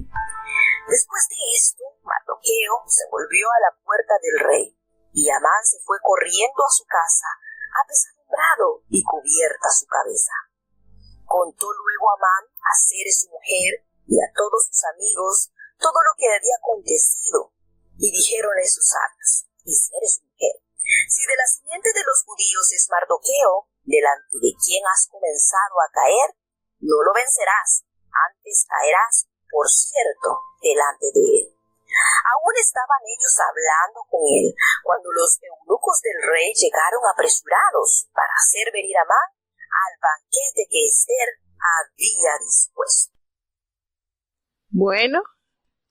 Después de esto, Mardoqueo se volvió a la puerta del rey, y Amán se fue corriendo a su casa, apesadumbrado y cubierta su cabeza. Contó luego Amán a Zeres su mujer y a todos sus amigos todo lo que había acontecido, y dijeronle sus sabios y Zeres su mujer: si de la simiente de los judíos es Mardoqueo, delante de quien has comenzado a caer, no lo vencerás, antes caerás, por cierto, delante de él. Aún estaban ellos hablando con él, cuando los eunucos del rey llegaron apresurados para hacer venir a Amán al banquete que Ester había dispuesto.
Bueno,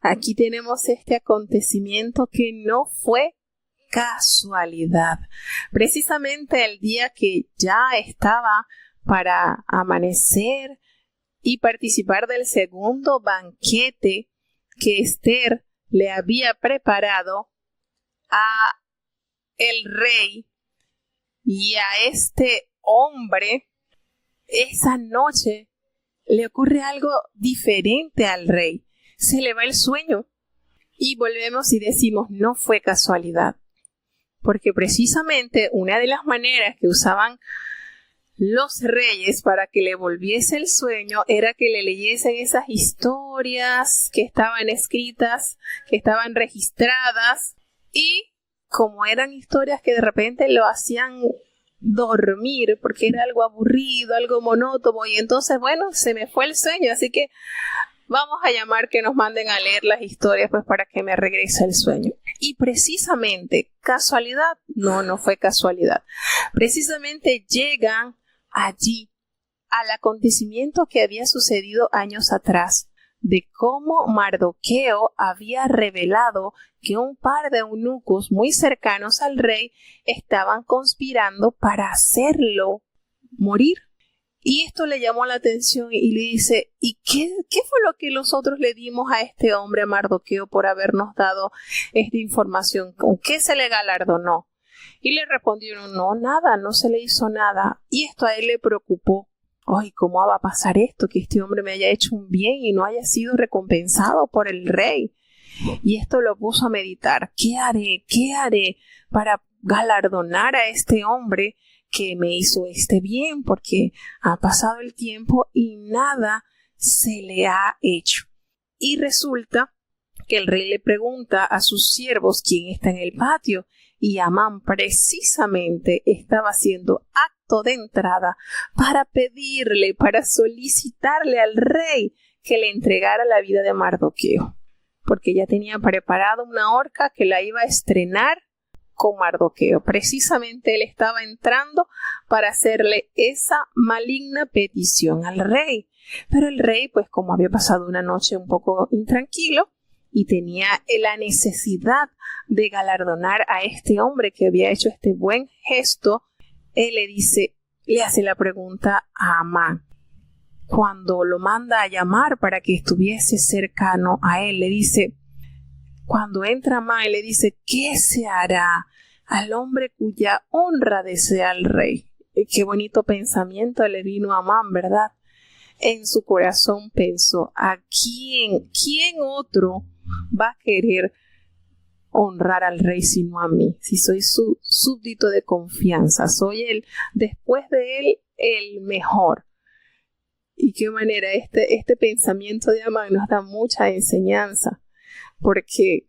aquí tenemos este acontecimiento que no fue casualidad. Precisamente el día que ya estaba para amanecer y participar del segundo banquete que Ester le había preparado a el rey y a este hombre, esa noche le ocurre algo diferente al rey. Se le va el sueño y volvemos y decimos: no fue casualidad, porque precisamente una de las maneras que usaban los reyes para que le volviese el sueño era que le leyesen esas historias que estaban escritas, que estaban registradas, y como eran historias que de repente lo hacían dormir porque era algo aburrido, algo monótono, y entonces, bueno, se me fue el sueño, así que vamos a llamar que nos manden a leer las historias pues para que me regrese el sueño. Y precisamente, ¿casualidad? No fue casualidad. Precisamente llegan allí al acontecimiento que había sucedido años atrás, de cómo Mardoqueo había revelado que un par de eunucos muy cercanos al rey estaban conspirando para hacerlo morir. Y esto le llamó la atención y le dice: ¿y qué fue lo que nosotros le dimos a este hombre, a Mardoqueo, por habernos dado esta información? ¿Con qué se le galardonó? Y le respondieron: no, nada, no se le hizo nada. Y esto a él le preocupó. Ay, ¿cómo va a pasar esto? Que este hombre me haya hecho un bien y no haya sido recompensado por el rey. Y esto lo puso a meditar. ¿Qué haré para galardonar a este hombre que me hizo este bien? Porque ha pasado el tiempo y nada se le ha hecho. Y resulta que el rey le pregunta a sus siervos quién está en el patio, y Amán precisamente estaba haciendo acto de entrada para pedirle, para solicitarle al rey que le entregara la vida de Mardoqueo, porque ya tenía preparado una horca que la iba a estrenar con Mardoqueo. Precisamente él estaba entrando para hacerle esa maligna petición al rey. Pero el rey, pues como había pasado una noche un poco intranquilo y tenía la necesidad de galardonar a este hombre que había hecho este buen gesto, él le hace la pregunta a Amán. Cuando lo manda a llamar para que estuviese cercano a él, le dice: cuando entra Amán, le dice: ¿qué se hará al hombre cuya honra desea el rey? Qué bonito pensamiento le vino a Amán, ¿verdad? En su corazón pensó: ¿a quién otro va a querer honrar al rey sino a mí? Si soy su súbdito de confianza, soy él, después de él, el mejor. Y qué manera, este pensamiento de Amán nos da mucha enseñanza, porque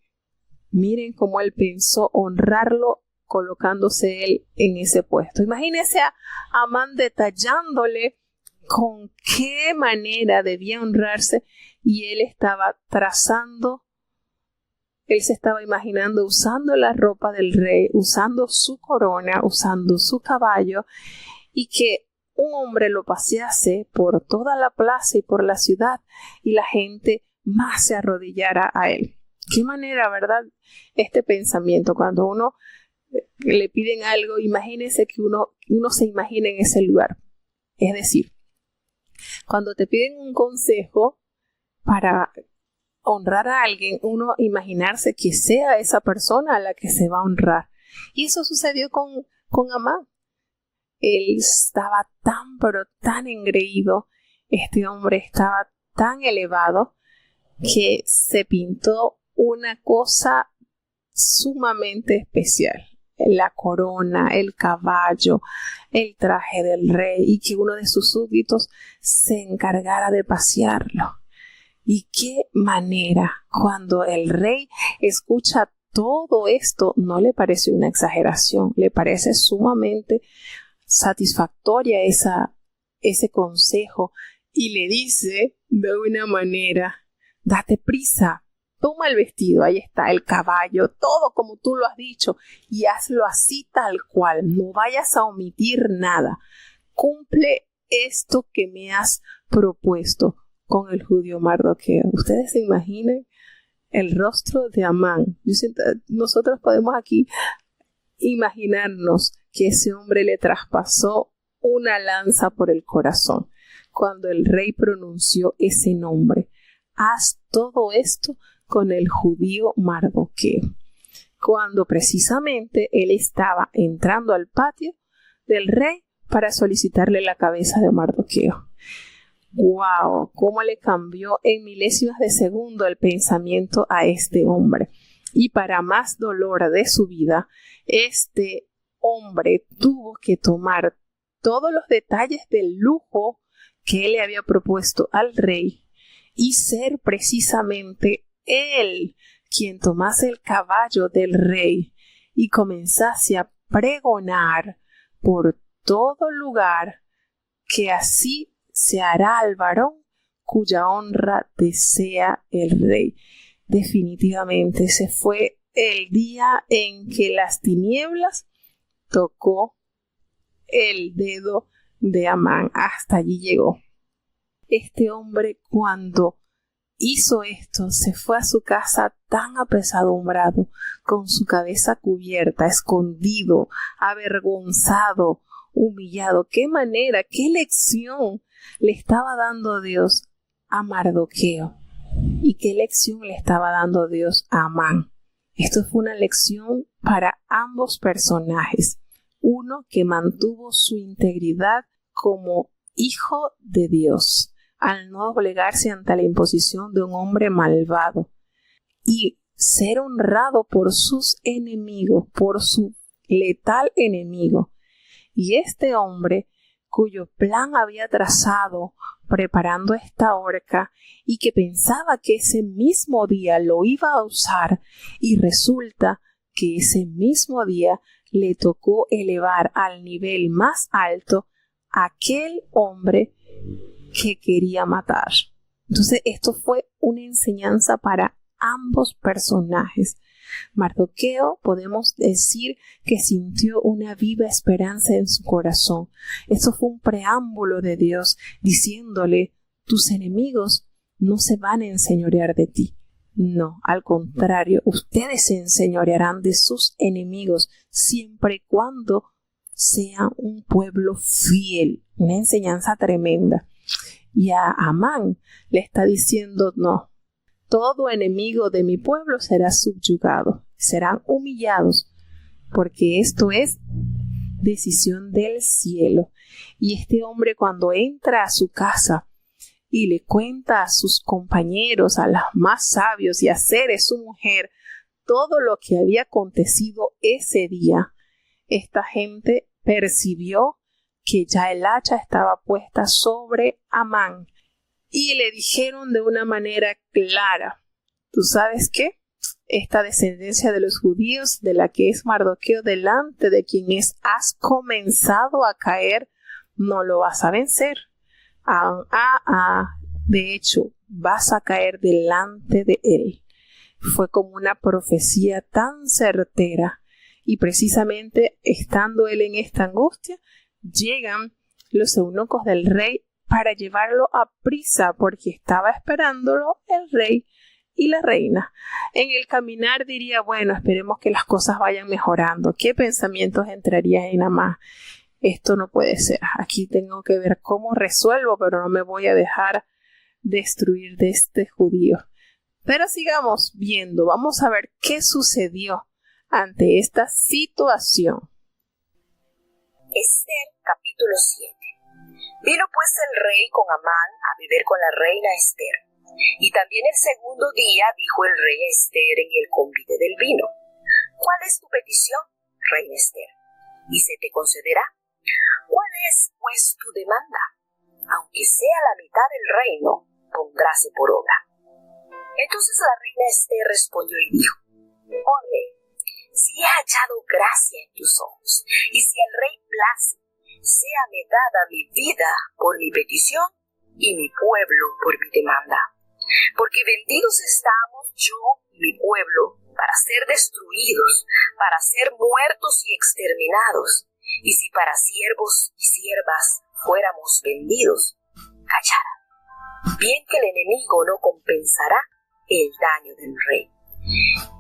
miren cómo él pensó honrarlo colocándose él en ese puesto. Imagínense a Amán detallándole con qué manera debía honrarse, y él estaba trazando, él se estaba imaginando usando la ropa del rey, usando su corona, usando su caballo, y que un hombre lo pasease por toda la plaza y por la ciudad, y la gente más se arrodillara a él. Qué manera, ¿verdad? Este pensamiento, cuando uno le piden algo, imagínese que uno se imagina en ese lugar. Es decir, cuando te piden un consejo para honrar a alguien, uno imaginarse que sea esa persona a la que se va a honrar. Y eso sucedió con Amán. Él estaba tan, pero tan engreído, este hombre estaba tan elevado que se pintó una cosa sumamente especial. La corona, el caballo, el traje del rey, y que uno de sus súbditos se encargara de pasearlo. Y qué manera, cuando el rey escucha todo esto, no le parece una exageración, le parece sumamente satisfactoria ese consejo, y le dice de una manera: date prisa, toma el vestido, ahí está, el caballo, todo como tú lo has dicho, y hazlo así tal cual, no vayas a omitir nada, cumple esto que me has propuesto con el judío Mardoqueo. Ustedes se imaginan el rostro de Amán. Nosotros podemos aquí imaginarnos que ese hombre le traspasó una lanza por el corazón cuando el rey pronunció ese nombre. Haz todo esto con el judío Mardoqueo. Cuando precisamente él estaba entrando al patio del rey para solicitarle la cabeza de Mardoqueo. ¡Wow! ¿Cómo le cambió en milésimas de segundo el pensamiento a este hombre? Y para más dolor de su vida, este hombre tuvo que tomar todos los detalles del lujo que él le había propuesto al rey y ser precisamente él quien tomase el caballo del rey y comenzase a pregonar por todo lugar que así se hará al varón cuya honra desea el rey. Definitivamente ese fue el día en que las tinieblas tocó el dedo de Amán. Hasta allí llegó. Este hombre, cuando hizo esto, se fue a su casa tan apesadumbrado, con su cabeza cubierta, escondido, avergonzado, humillado. ¡Qué manera, qué lección le estaba dando Dios a Mardoqueo! ¿Y qué lección le estaba dando Dios a Amán? Esto fue una lección para ambos personajes. Uno que mantuvo su integridad como hijo de Dios, al no doblegarse ante la imposición de un hombre malvado, y ser honrado por sus enemigos, por su letal enemigo. Y este hombre, cuyo plan había trazado preparando esta horca y que pensaba que ese mismo día lo iba a usar, y resulta que ese mismo día le tocó elevar al nivel más alto a aquel hombre que quería matar. Entonces esto fue una enseñanza para ambos personajes. Mardoqueo, podemos decir que sintió una viva esperanza en su corazón. Eso fue un preámbulo de Dios diciéndole: tus enemigos no se van a enseñorear de ti. No, al contrario, ustedes se enseñorearán de sus enemigos siempre y cuando sean un pueblo fiel. Una enseñanza tremenda. Y a Amán le está diciendo: no, todo enemigo de mi pueblo será subyugado, serán humillados, porque esto es decisión del cielo. Y este hombre, cuando entra a su casa y le cuenta a sus compañeros, a los más sabios y a Zeres, su mujer, todo lo que había acontecido ese día, esta gente percibió que ya el hacha estaba puesta sobre Amán. Y le dijeron de una manera clara: ¿tú sabes qué? Esta descendencia de los judíos, de la que es Mardoqueo, delante de quien has comenzado a caer, no lo vas a vencer. De hecho, vas a caer delante de él. Fue como una profecía tan certera. Y precisamente estando él en esta angustia, llegan los eunucos del rey para llevarlo a prisa, porque estaba esperándolo el rey y la reina. En el caminar diría: bueno, esperemos que las cosas vayan mejorando. ¿Qué pensamientos entrarían en Amán? Esto no puede ser. Aquí tengo que ver cómo resuelvo, pero no me voy a dejar destruir de este judío. Pero sigamos viendo. Vamos a ver qué sucedió ante esta situación.
Esther, capítulo 7. Vino pues el rey con Amán a beber con la reina Esther. Y también el segundo día dijo el rey a Esther en el convite del vino: ¿Cuál es tu petición, reina Esther? Y se te concederá. ¿Cuál es pues tu demanda? Aunque sea la mitad del reino, pondráse por obra. Entonces la reina Esther respondió y dijo: Oh rey, si he hallado gracia en tus ojos, y si al rey place, séame dada mi vida por mi petición y mi pueblo por mi demanda. Porque vendidos estamos yo y mi pueblo para ser destruidos, para ser muertos y exterminados. Y si para siervos y siervas fuéramos vendidos, callara. Bien que el enemigo no compensará el daño del rey.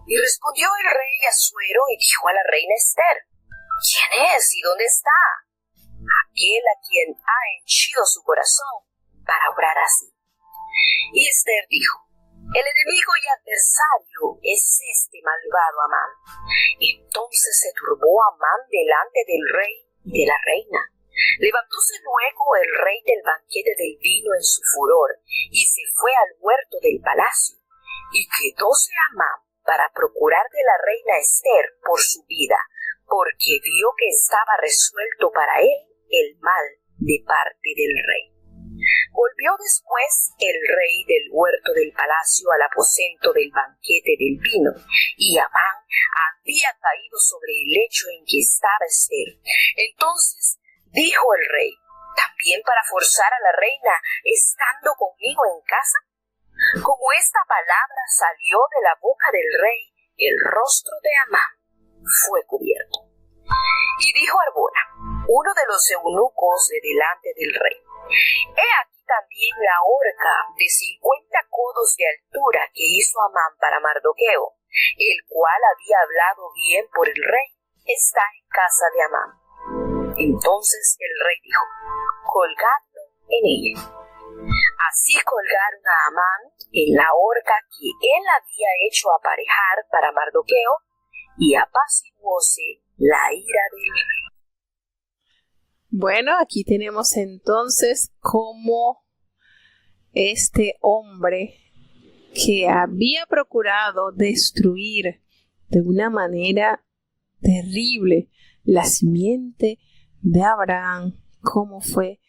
Y respondió el rey Asuero y dijo a la reina Esther: ¿Quién es y dónde está? Aquel a quien ha henchido su corazón para obrar así. Y Esther dijo: El enemigo y adversario es este malvado Amán. Entonces se turbó Amán delante del rey y de la reina. Levantóse luego el rey del banquete del vino en su furor y se fue al huerto del palacio. Y quedóse Amán para procurar de la reina Esther por su vida, porque vio que estaba resuelto para él el mal de parte del rey. Volvió después el rey del huerto del palacio al aposento del banquete del vino, y Amán había caído sobre el lecho en que estaba Esther. Entonces dijo el rey: ¿También para forzar a la reina estando conmigo en casa? Como esta palabra salió de la boca del rey, el rostro de Amán fue cubierto. Y dijo Arbona, uno de los eunucos de delante del rey: He aquí también la horca de 50 codos de altura que hizo Amán para Mardoqueo, el cual había hablado bien por el rey, está en casa de Amán. Entonces el rey dijo: Colgadlo en ella. Así colgaron a Amán en la horca que él había hecho aparejar para Mardoqueo, y apaciguóse la ira del rey.
Bueno, aquí tenemos entonces cómo este hombre que había procurado destruir de una manera terrible la simiente de Abraham, cómo fue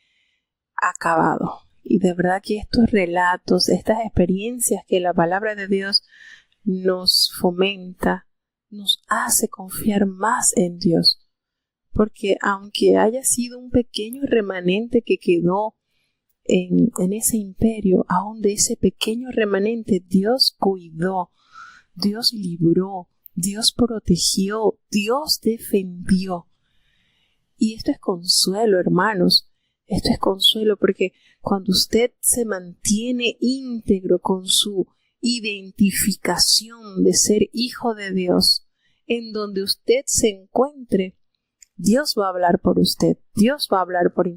acabado. Y de verdad que estos relatos, estas experiencias que la palabra de Dios nos fomenta, nos hace confiar más en Dios. Porque aunque haya sido un pequeño remanente que quedó en ese imperio, aún de ese pequeño remanente Dios cuidó, Dios libró, Dios protegió, Dios defendió. Y esto es consuelo, hermanos. Esto es consuelo porque cuando usted se mantiene íntegro con su identificación de ser hijo de Dios, en donde usted se encuentre, Dios va a hablar por usted, Dios va a hablar por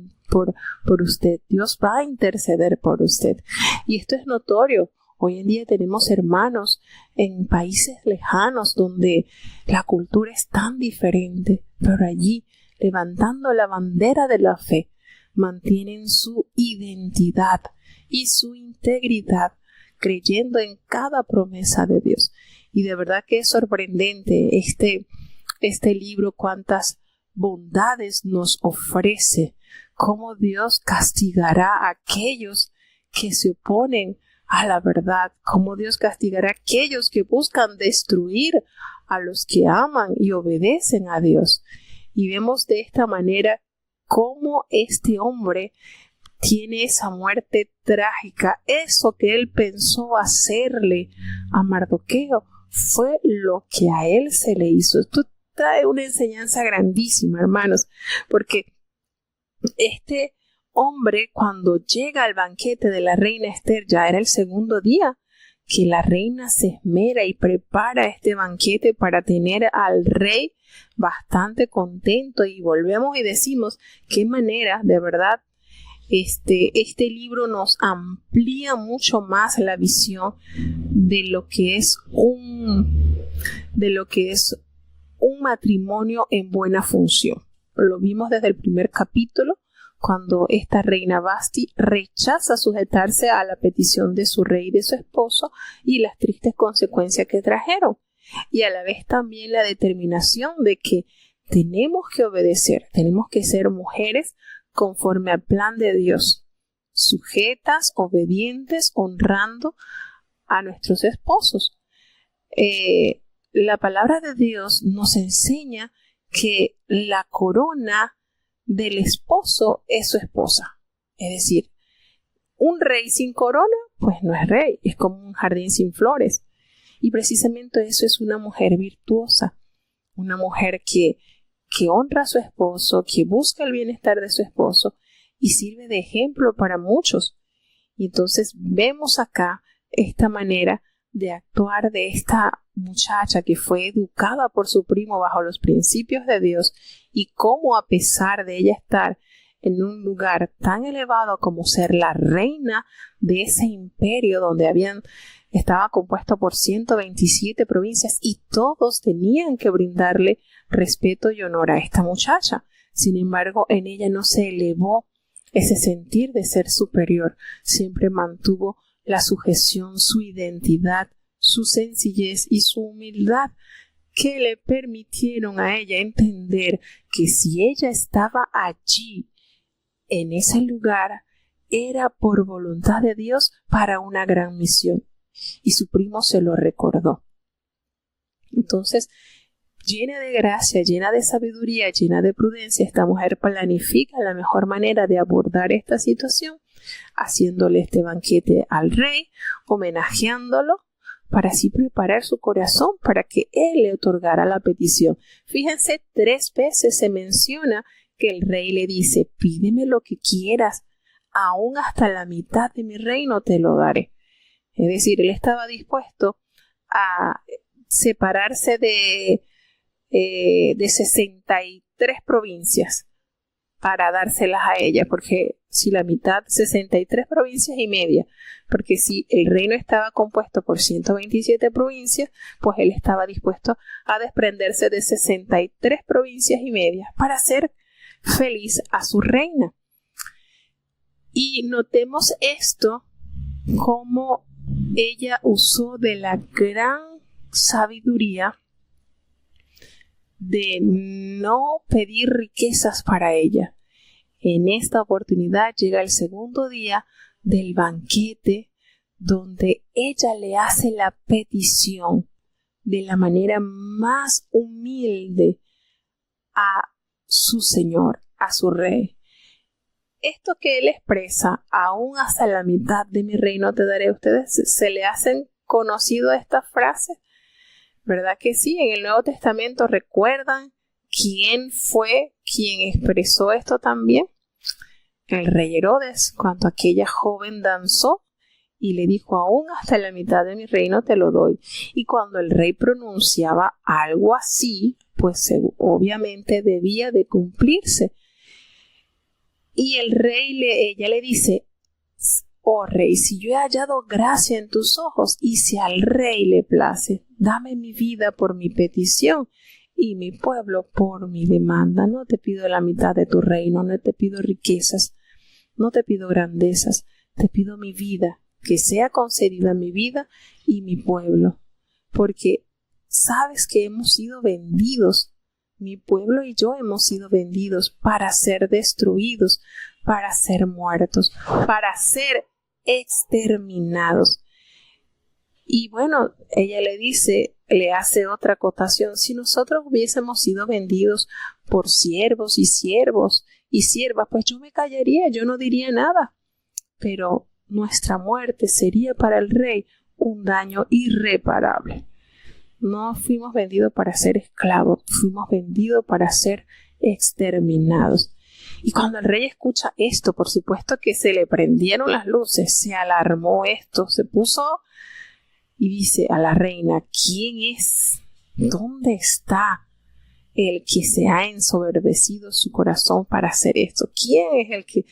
usted, Dios va a interceder por usted. Y esto es notorio. Hoy en día tenemos hermanos en países lejanos donde la cultura es tan diferente, pero allí, levantando la bandera de la fe, mantienen su identidad y su integridad, creyendo en cada promesa de Dios. Y de verdad que es sorprendente este libro, cuántas bondades nos ofrece, cómo Dios castigará a aquellos que se oponen a la verdad, cómo Dios castigará a aquellos que buscan destruir a los que aman y obedecen a Dios. Y vemos de esta manera cómo este hombre tiene esa muerte trágica. Eso que él pensó hacerle a Mardoqueo fue lo que a él se le hizo. Esto trae una enseñanza grandísima, hermanos, porque este hombre, cuando llega al banquete de la reina Esther, ya era el segundo día que la reina se esmera y prepara este banquete para tener al rey bastante contento. Y volvemos y decimos qué manera, de verdad, este libro nos amplía mucho más la visión de lo que es un matrimonio en buena función. Lo vimos desde el primer capítulo, cuando esta reina Vasti rechaza sujetarse a la petición de su rey y de su esposo y las tristes consecuencias que trajeron, y a la vez también la determinación de que tenemos que obedecer, tenemos que ser mujeres conforme al plan de Dios, sujetas, obedientes, honrando a nuestros esposos. La palabra de Dios nos enseña que la corona del esposo es su esposa. Es decir, un rey sin corona, pues no es rey, es como un jardín sin flores. Y precisamente eso es una mujer virtuosa, una mujer que honra a su esposo, que busca el bienestar de su esposo y sirve de ejemplo para muchos. Y entonces vemos acá esta manera de actuar de esta muchacha que fue educada por su primo bajo los principios de Dios, y cómo, a pesar de ella estar en un lugar tan elevado como ser la reina de ese imperio donde estaba compuesto por 127 provincias y todos tenían que brindarle respeto y honor a esta muchacha. Sin embargo, en ella no se elevó ese sentir de ser superior, siempre mantuvo la sujeción, su identidad, su sencillez y su humildad, que le permitieron a ella entender que si ella estaba allí, en ese lugar, era por voluntad de Dios para una gran misión. Y su primo se lo recordó. Entonces, llena de gracia, llena de sabiduría, llena de prudencia, esta mujer planifica la mejor manera de abordar esta situación, haciéndole este banquete al rey, homenajeándolo, para así preparar su corazón para que él le otorgara la petición. Fíjense, 3 veces se menciona que el rey le dice: pídeme lo que quieras, aún hasta la mitad de mi reino te lo daré. Es decir, él estaba dispuesto a separarse de 63 provincias para dárselas a ella, porque si la mitad, 63 provincias y media, porque si el reino estaba compuesto por 127 provincias, pues él estaba dispuesto a desprenderse de 63 provincias y media para hacer feliz a su reina. Y notemos esto, como ella usó de la gran sabiduría de no pedir riquezas para ella. En esta oportunidad llega el segundo día del banquete, donde ella le hace la petición de la manera más humilde a su Señor, a su Rey. Esto que él expresa, aún hasta la mitad de mi reino te daré, ¿ustedes se le hacen conocido esta frase? ¿Verdad que sí? En el Nuevo Testamento, ¿recuerdan quién fue quien expresó esto también? El rey Herodes, cuando aquella joven danzó y le dijo: aún hasta la mitad de mi reino te lo doy. Y cuando el rey pronunciaba algo así, pues obviamente debía de cumplirse. Y el rey ella le dice: oh rey, si yo he hallado gracia en tus ojos, y si al rey le place, dame mi vida por mi petición y mi pueblo por mi demanda. No te pido la mitad de tu reino, no te pido riquezas, no te pido grandezas, te pido mi vida, que sea concedida mi vida y mi pueblo, porque sabes que hemos sido vendidos. Mi pueblo y yo hemos sido vendidos para ser destruidos, para ser muertos, para ser exterminados. Y bueno, ella le hace otra acotación: si nosotros hubiésemos sido vendidos por siervos y siervas, pues yo me callaría, yo no diría nada. Pero nuestra muerte sería para el rey un daño irreparable. No fuimos vendidos para ser esclavos, fuimos vendidos para ser exterminados. Y cuando el rey escucha esto, por supuesto que se le prendieron las luces, se alarmó esto, se puso y dice a la reina: ¿quién es? ¿Dónde está el que se ha ensoberbecido su corazón para hacer esto? ¿Quién es el que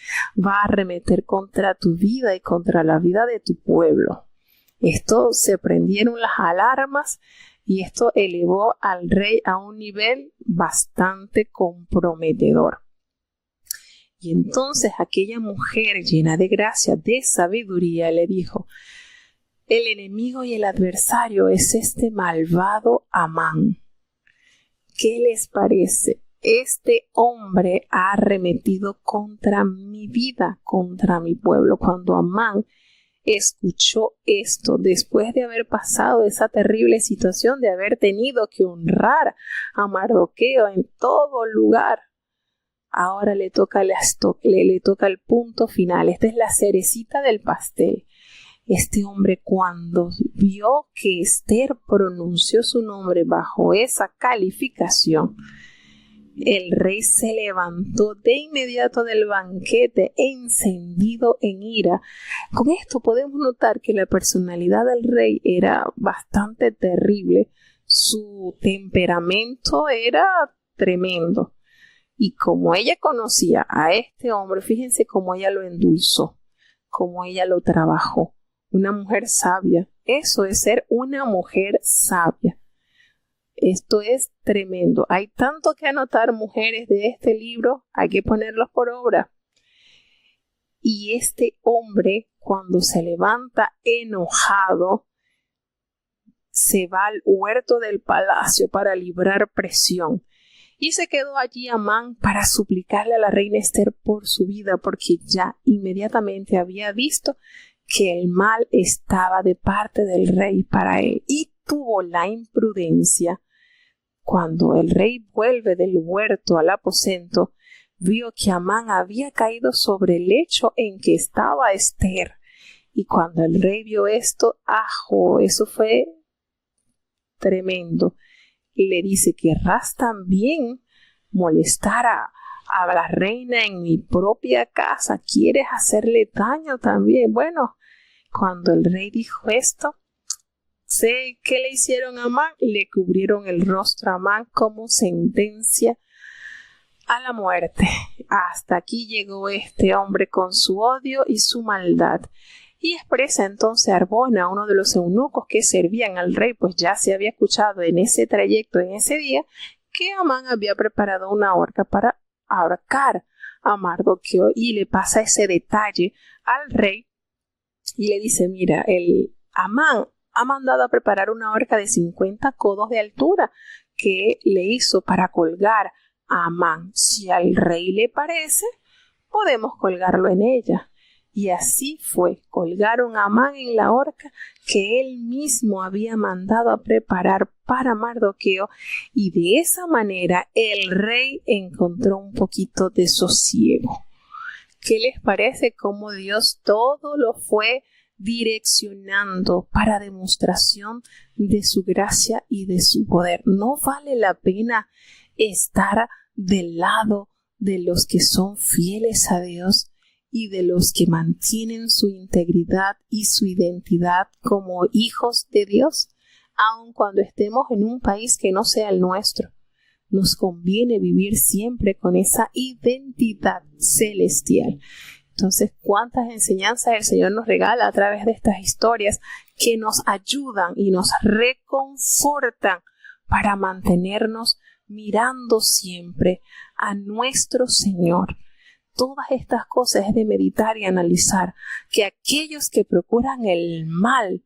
va a arremeter contra tu vida y contra la vida de tu pueblo? Esto se prendieron las alarmas y esto elevó al rey a un nivel bastante comprometedor. Y entonces aquella mujer llena de gracia, de sabiduría, le dijo: el enemigo y el adversario es este malvado Amán. ¿Qué les parece? Este hombre ha arremetido contra mi vida, contra mi pueblo. Cuando Amán escuchó esto, después de haber pasado esa terrible situación de haber tenido que honrar a Mardoqueo en todo lugar, ahora le toca el punto final. Esta es la cerecita del pastel. Este hombre, cuando vio que Esther pronunció su nombre bajo esa calificación, el rey se levantó de inmediato del banquete, encendido en ira. Con esto podemos notar que la personalidad del rey era bastante terrible. Su temperamento era tremendo. Y como ella conocía a este hombre, fíjense cómo ella lo endulzó, cómo ella lo trabajó. Una mujer sabia. Eso es ser una mujer sabia. Esto es tremendo. Hay tanto que anotar, mujeres, de este libro. Hay que ponerlos por obra. Y este hombre, cuando se levanta enojado, se va al huerto del palacio para librar presión. Y se quedó allí Amán para suplicarle a la reina Esther por su vida, porque ya inmediatamente había visto que el mal estaba de parte del rey para él. Y tuvo la imprudencia, cuando el rey vuelve del huerto al aposento, vio que Amán había caído sobre el lecho en que estaba Esther. Y cuando el rey vio esto, eso fue tremendo. Y le dice: ¿querrás también molestar a la reina en mi propia casa? ¿Quieres hacerle daño también? Bueno, cuando el rey dijo esto, sé que le hicieron a Amán, le cubrieron el rostro a Amán como sentencia a la muerte. Hasta aquí llegó este hombre con su odio y su maldad. Y expresa entonces Arbona, uno de los eunucos que servían al rey, pues ya se había escuchado en ese trayecto, en ese día, que Amán había preparado una horca para ahorcar a Mardoqueo, y le pasa ese detalle al rey y le dice: mira, el Amán ha mandado a preparar una horca de 50 codos de altura que le hizo para colgar a Amán. Si al rey le parece, podemos colgarlo en ella. Y así fue, colgaron a Amán en la horca que él mismo había mandado a preparar para Mardoqueo, y de esa manera el rey encontró un poquito de sosiego. ¿Qué les parece cómo Dios todo lo fue direccionando para demostración de su gracia y de su poder? No vale la pena estar del lado de los que son fieles a Dios y de los que mantienen su integridad y su identidad como hijos de Dios, aun cuando estemos en un país que no sea el nuestro. Nos conviene vivir siempre con esa identidad celestial. Entonces, ¿cuántas enseñanzas el Señor nos regala a través de estas historias que nos ayudan y nos reconfortan para mantenernos mirando siempre a nuestro Señor? Todas estas cosas es de meditar y analizar, que aquellos que procuran el mal,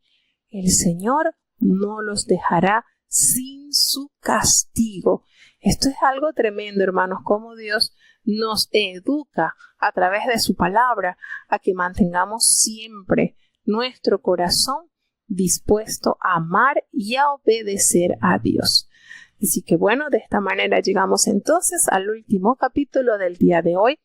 el Señor no los dejará sin su castigo. Esto es algo tremendo, hermanos, cómo Dios nos educa a través de su palabra a que mantengamos siempre nuestro corazón dispuesto a amar y a obedecer a Dios. Así que bueno, de esta manera llegamos entonces al último capítulo del día de hoy.